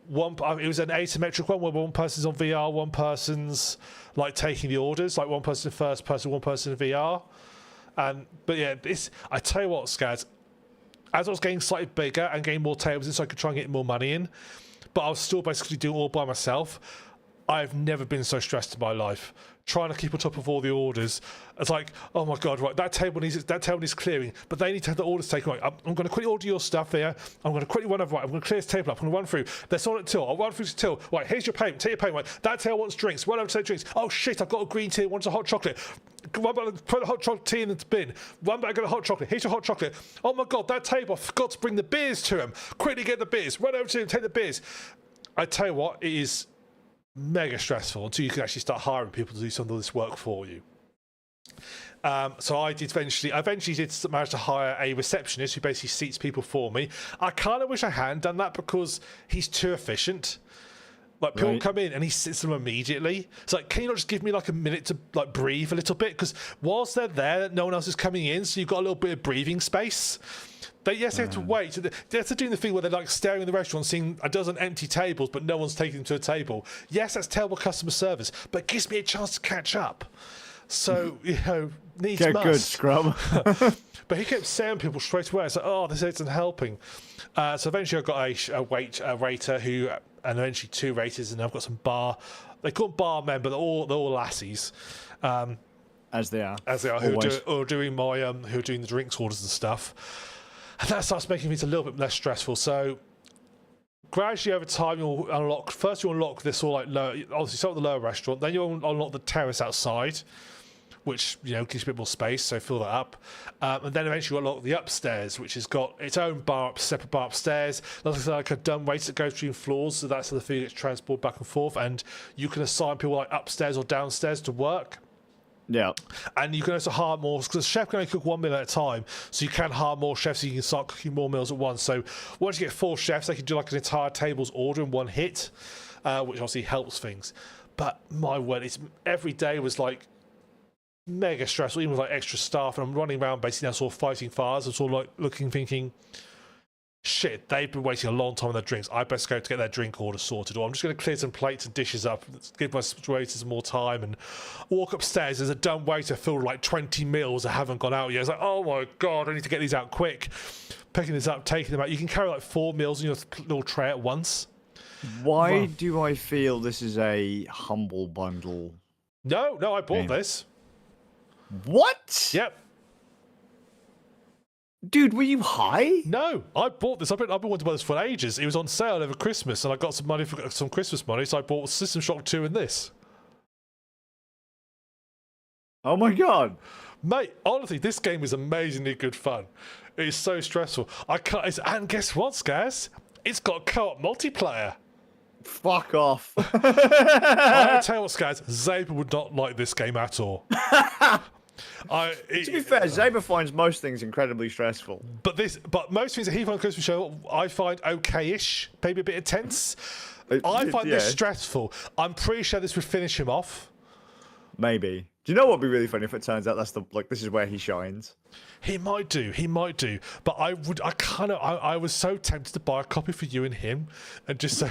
it was an asymmetric one where one person's on VR, one person's like taking the orders, like one person in first person, one person in VR. But yeah, I tell you what, Skazz, as I was getting slightly bigger and getting more tables in so I could try and get more money in, but I was still basically doing it all by myself. I've never been so stressed in my life. Trying to keep on top of all the orders. It's like, oh my God, right, that table needs clearing, but they need to have the orders taken. Right, I'm going to quickly order your stuff there. I'm going to quickly run over. Right, I'm going to clear this table up. I'm going to run through. They're on at till. I'll run through to till. Right, here's your payment. Take your payment. Right, that table wants drinks. Run over to take drinks. Oh shit, I've got a green tea. Wants a hot chocolate. Run back, put the hot chocolate tea in the bin. Run back, get a hot chocolate. Here's your hot chocolate. Oh my God, that table, I forgot to bring the beers to him. Quickly get the beers. Run over to him, take the beers. I tell you what, it is mega stressful until you can actually start hiring people to do some of this work for you. So I eventually did manage to hire a receptionist who basically seats people for me. I kind of wish I hadn't done that because he's too efficient. Like people come in and he sits them immediately. It's like, can you not just give me like a minute to like breathe a little bit? Because whilst they're there, no one else is coming in, so you've got a little bit of breathing space. They have to wait. They have to do the thing where they're like staring in the restaurant, seeing a dozen empty tables, but no one's taking them to a table. Yes, that's terrible customer service, but it gives me a chance to catch up. So, needs Get must. good, scrub. But he kept saying people straight away. It's like, oh, this isn't helping. So eventually I got a waiter and eventually two waiters, and I've got some they call them barmen, but they're all lassies. As they are. who are doing the drinks orders and stuff. And that starts making things a little bit less stressful. So gradually over time, you'll unlock this all like low. Obviously, start with the lower restaurant, then you'll unlock the terrace outside, which gives you a bit more space. So fill that up, and then eventually you'll unlock the upstairs, which has got its own separate bar upstairs. There's like a dumb waiter that goes between floors, so that's how the food gets transported back and forth. And you can assign people like upstairs or downstairs to work. Yeah. And you can also hire more, because the chef can only cook one meal at a time, so you can hire more chefs, so you can start cooking more meals at once. So once you get 4 chefs, they can do like an entire table's order in one hit, which obviously helps things. But my word, every day was like mega stressful, even with like extra staff, and I'm running around basically now sort of fighting fires. I'm sort of like looking, thinking, shit, they've been waiting a long time on their drinks. I best go to get their drink order sorted, or I'm just going to clear some plates and dishes up, give my waiters more time, and walk upstairs. There's a dumb waiter filled with like 20 meals that haven't gone out yet. It's like, oh my god, I need to get these out quick. Picking this up, taking them out. You can carry like 4 meals in your little tray at once. Why do I feel this is a humble bundle? No, I bought this. What? Yep. Dude, were you high? No, I bought this. I've been wanting to buy this for ages. It was on sale over Christmas, and I got some money for some Christmas money, so I bought System Shock 2 and this. Oh my god. Mate, honestly, this game is amazingly good fun. It is so stressful. And guess what, Skazz? It's got co-op multiplayer. Fuck off. I tell you what, Skazz, Zaber would not like this game at all. To be fair, Zaber finds most things incredibly stressful. But most things that he finds Christmas show, I find okay-ish, maybe a bit intense. I find this stressful. I'm pretty sure this would finish him off. Maybe. Do you know what would be really funny if it turns out this is where he shines? He might do. But I was so tempted to buy a copy for you and him, and just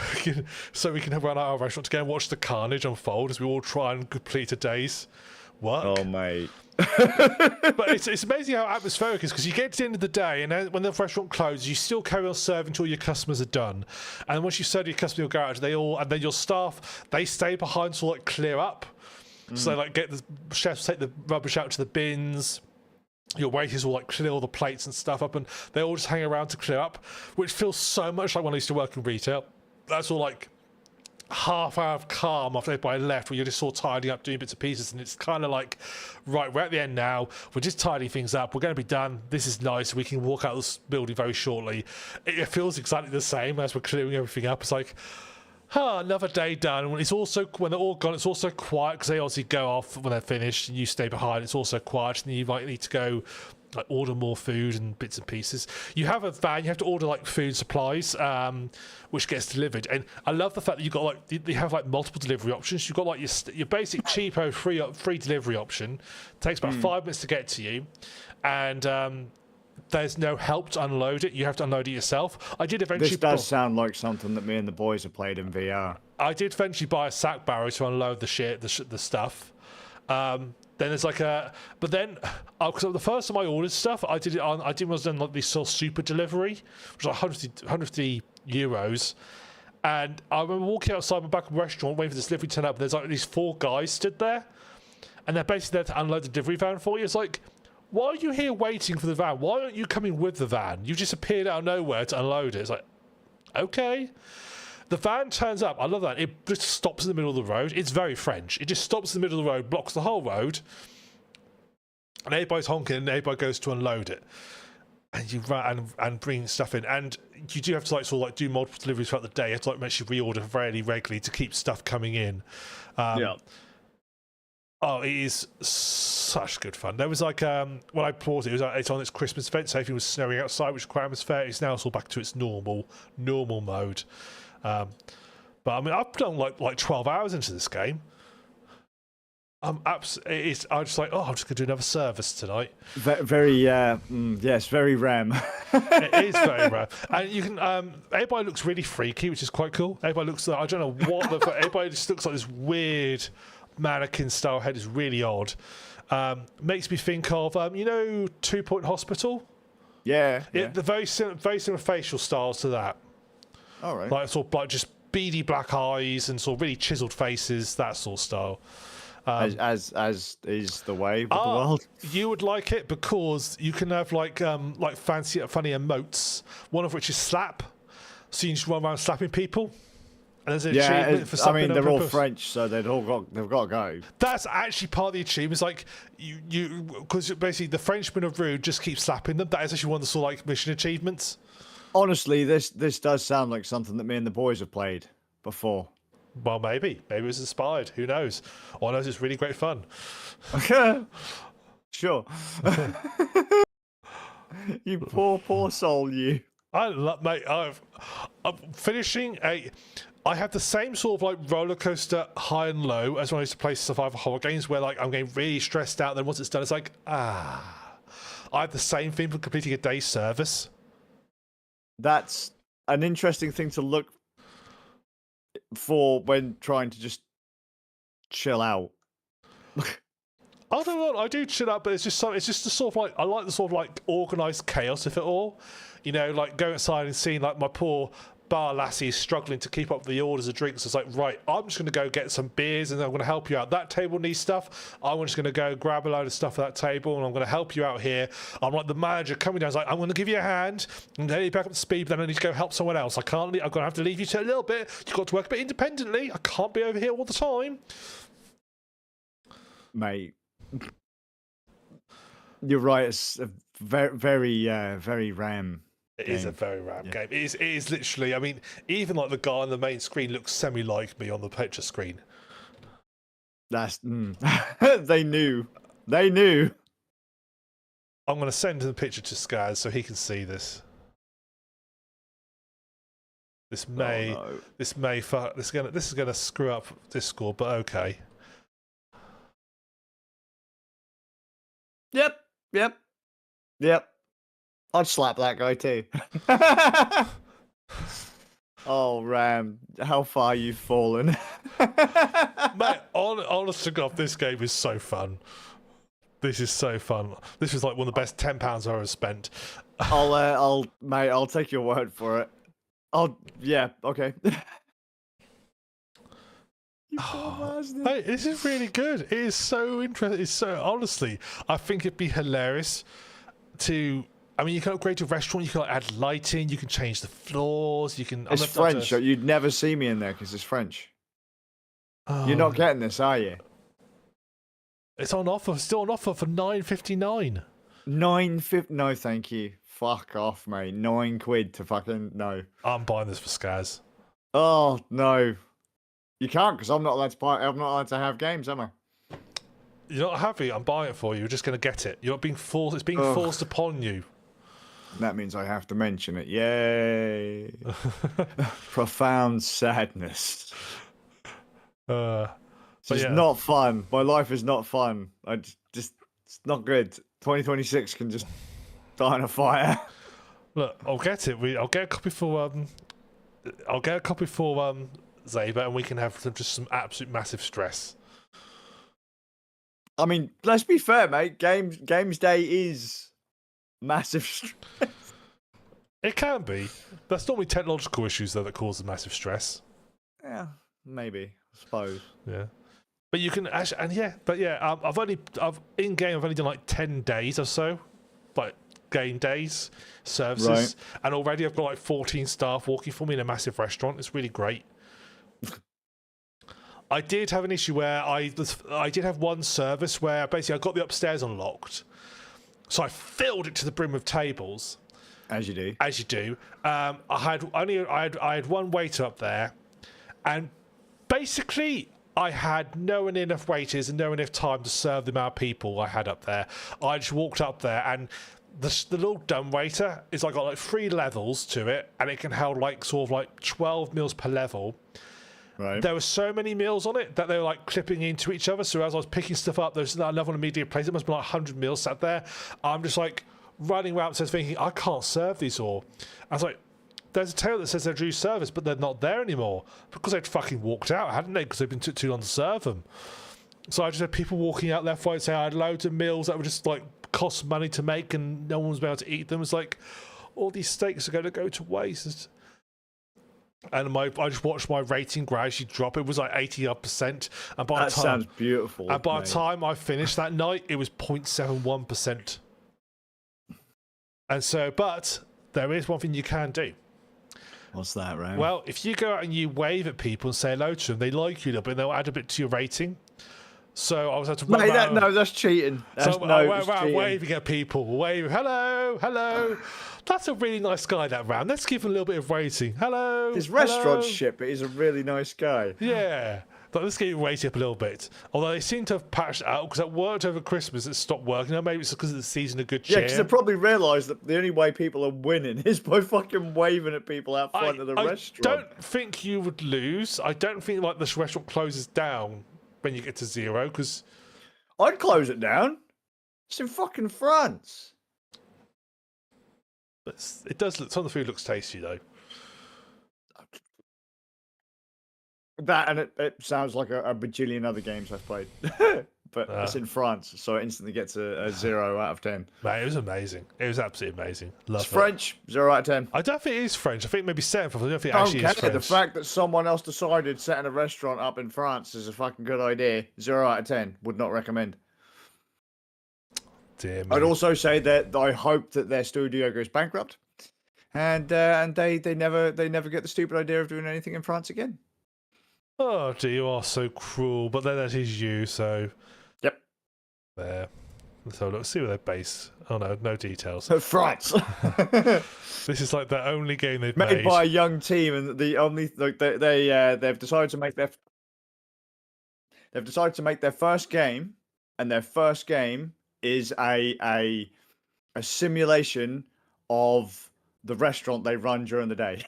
so we can run our restaurant together and watch the carnage unfold as we all try and complete a day's work. Oh mate. But it's amazing how atmospheric it is, because you get to the end of the day, and then when the restaurant closes, you still carry on serving until your customers are done. And once you serve your customer in your garage, and then your staff, they stay behind to like clear up. So they like get the chefs take the rubbish out to the bins. Your waiters will like clear all the plates and stuff up, and they all just hang around to clear up, which feels so much like when I used to work in retail. That's all like half hour of calm after everybody left, where you're just sort of tidying up, doing bits and pieces, and it's kind of like, right, we're at the end now, we're just tidying things up, we're going to be done, this is nice, we can walk out of this building very shortly. It feels exactly the same as we're clearing everything up. It's like, another day done. When they're all gone, it's also quiet, because they obviously go off when they're finished and you stay behind. It's also quiet, and you might need to go like order more food and bits and pieces. You have a van, you have to order like food supplies, which gets delivered. And I love the fact that you have like multiple delivery options. You've got like your basic cheapo free delivery option. It takes about 5 minutes to get to you, and there's no help to unload it. You have to unload it yourself. I did eventually. This does sound like something that me and the boys have played in VR. I did eventually buy a sack barrow to unload the stuff. Then there's like but then because the first time I ordered stuff, I did like this sort of super delivery, which was like 150 euros. And I remember walking outside my back of the restaurant, waiting for this delivery to turn up. And there's like these 4 guys stood there, and they're basically there to unload the delivery van for you. It's like, why are you here waiting for the van? Why aren't you coming with the van? You just appeared out of nowhere to unload it. It's like, okay. The van turns up. I love that. It just stops in the middle of the road. It's very French. It just stops in the middle of the road, blocks the whole road, and everybody's honking, and everybody goes to unload it. And you run and bring stuff in. And you do have to like do multiple deliveries throughout the day. You have to like make sure you reorder fairly regularly to keep stuff coming in. Yeah. Oh, it is such good fun. There was like when I bought it, it's on its Christmas event, so everything was snowing outside, which is quite atmospheric. It's now all back to its normal mode. But I mean, I've done like 12 hours into this game. I'm just like, I'm just gonna do another service tonight. Very, yes, very RAM. It is very RAM, and you can. Everybody looks really freaky, which is quite cool. Everybody looks like, I don't know what everybody just looks like this weird mannequin style head. Is really odd. Makes me think of 2 Point Hospital. Yeah. The very similar facial styles to that. All right. Like sort of like just beady black eyes and sort of really chiseled faces, that sort of style. As is the way with the world. You would like it because you can have like fancy, funny emotes. One of which is slap, so you just run around slapping people. And there's an achievement for something. They're all French, so they've got to go. That's actually part of the achievement. It's like you because basically the Frenchmen are rude, just keep slapping them. That is actually one of the sort of like mission achievements. Honestly, this does sound like something that me and the boys have played before. Well, maybe it was inspired. Who knows? All I know is it's really great fun. Sure. You poor soul, you. Mate. I'm finishing I have the same sort of like roller coaster high and low as when I used to play survival horror games where like I'm getting really stressed out. Then once it's done, it's like, I have the same thing for completing a day's service. That's an interesting thing to look for when trying to just chill out. I don't know. I do chill out, but it's just the sort of like I like the sort of like organised chaos of it all. You know, like going outside and seeing like my poor bar lassie is struggling to keep up with the orders of drinks. It's like, right, I'm just going to go get some beers and I'm going to help you out. That table needs stuff. I'm just going to go grab a load of stuff at that table and I'm going to help you out here. I'm like the manager coming down. It's like, I'm going to give you a hand and then you back up to speed, but then I need to go help someone else. I'm going to have to leave you to a little bit. You've got to work a bit independently. I can't be over here all the time. Mate, you're right. It's a very RAM. It is a very RAM game. It is literally, I mean, even like the guy on the main screen looks semi-like me on the picture screen. That's... They knew. They knew. I'm going to send the picture to Skazz so he can see this. This is going to screw up Discord, but okay. Yep. I'd slap that guy too. Oh, Ram, how far you've fallen. Mate, honest to God, this game is so fun. This is so fun. This was like one of the best £10 I've ever spent. I'll take your word for it. Yeah, okay. Hey, this is really good. It is so interesting. It's so, honestly, I think it'd be hilarious to... I mean, you can upgrade your restaurant, you can like, add lighting, you can change the floors, you can... It's French, you'd never see me in there because it's French. You're not getting this, are you? It's on offer, still on offer for £9.59. $9.50? No, thank you. Fuck off, mate. £9 to fucking... No. I'm buying this for Skazz. Oh, no. You can't, because I'm not allowed to buy... I'm not allowed to have games, am I? You're not happy? I'm buying it for you. You're just going to get it. You're not being forced... It's being forced upon you. That means I have to mention it. Yay. Profound sadness. It's not fun. My life is not fun. It's not good. 2026 can just die in a fire. Look, I'll get it. I'll get a copy for Zaba, and we can have just some absolute massive stress. I mean, let's be fair, mate. Games Day is massive stress. It can be. That's normally technological issues though that cause the massive stress. Yeah, maybe. I suppose. Yeah, but you can actually, I've in game. I've only done like 10 days or so, like game days, services, right. And already I've got like 14 staff working for me in a massive restaurant. It's really great. I did have an issue where I did have one service where basically I got the upstairs unlocked, so I filled it to the brim with tables. As you do. As you do. I had one waiter up there, and basically I had no enough waiters and no enough time to serve the amount of people I had up there. I just walked up there, and the little dumb waiter is like got like 3 levels to it, and it can hold like sort of like 12 meals per level. Right. There were so many meals on it that they were like clipping into each other. So as I was picking stuff up, there's another immediate place. It must be like 100 meals sat there. I'm just like running around upstairs thinking, I can't serve these all. I was like, there's a table that says they're due service, but they're not there anymore because they'd fucking walked out, hadn't they? Because they've been too long to serve them. So I just had people walking out left, right, saying I had loads of meals that were just like cost money to make and no one was able to eat them. It's like all these steaks are going to go to waste. And I just watched my rating gradually drop. It was like 80%. And by that sounds beautiful. And by the time I finished that night, it was 0.71%. And so, but there is one thing you can do. What's that, right? Well, if you go out and you wave at people and say hello to them, they like you a little bit, and they'll add a bit to your rating. So I was able to run around. No, that's cheating. I went around waving at people, waving, hello. That's a really nice guy, that round. Let's give him a little bit of rating. Hello. His restaurant shit, but he's a really nice guy. Yeah. But this game waiting up a little bit. Although they seem to have patched it out because it worked over Christmas. It stopped working. Now maybe it's because of the season of good cheer. Yeah, because they probably realised that the only way people are winning is by fucking waving at people out front of the restaurant. I don't think you would lose. I don't think like this restaurant closes down when you get to 0 because I'd close it down. It's in fucking France. it does look. Some of the food looks tasty though. That and it sounds like a bajillion other games I've played. But it's in France, so it instantly gets a 0 out of 10. Mate, it was amazing. It was absolutely amazing. Love It's French, 0 out of 10. I don't think it is French. I think maybe 7. I don't think it I actually don't is care. French. The fact that someone else decided setting a restaurant up in France is a fucking good idea. 0 out of 10. Would not recommend. Dear me. I'd also say that I hope that their studio goes bankrupt, and they never get the stupid idea of doing anything in France again. Oh, dear, you are so cruel. But then that is you, so. Yep. There. So let's see where they're based. Oh no details. France. This is like the only game they've made made by a young team, and the only they've decided to make their first game, and their first game is a simulation of the restaurant they run during the day.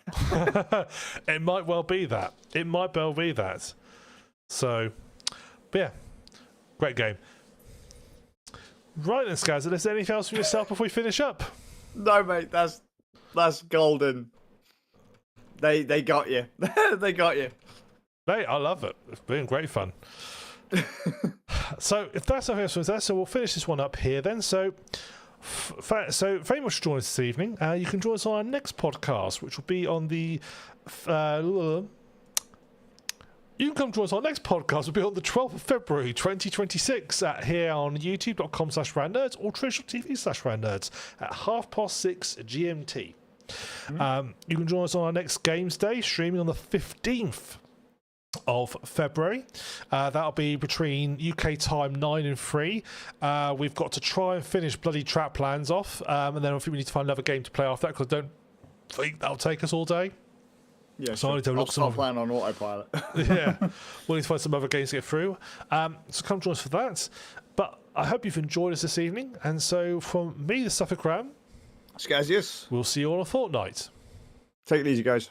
It might well be that. It might well be that. So, but yeah, great game. Right then, Skazz, is there anything else from yourself before we finish up? No, mate, that's golden. They got you. They got you. Mate, I love it. It's been great fun. So, if that's nothing else from us, so we'll finish this one up here then. So very much for joining us this evening. You can join us on our next podcast, which will be on the. You can come join us on our next podcast. Will be on the 12th of February 2026 here on youtube.com/randnerds or twitch.tv/randnerds at 6:30 GMT. You can join us on our next Games Day, streaming on the 15th of February. That'll be between UK time 9 and 3. We've got to try and finish bloody Traplands off, and then I think we need to find another game to play after that because I don't think that'll take us all day. Yeah, so I'll start playing on autopilot. Yeah, we'll need to find some other games to get through. So come join us for that. But I hope you've enjoyed us this evening. And so from me, the Suffolk Ram, Skazz, we'll see you all in a fortnight. Take it easy, guys.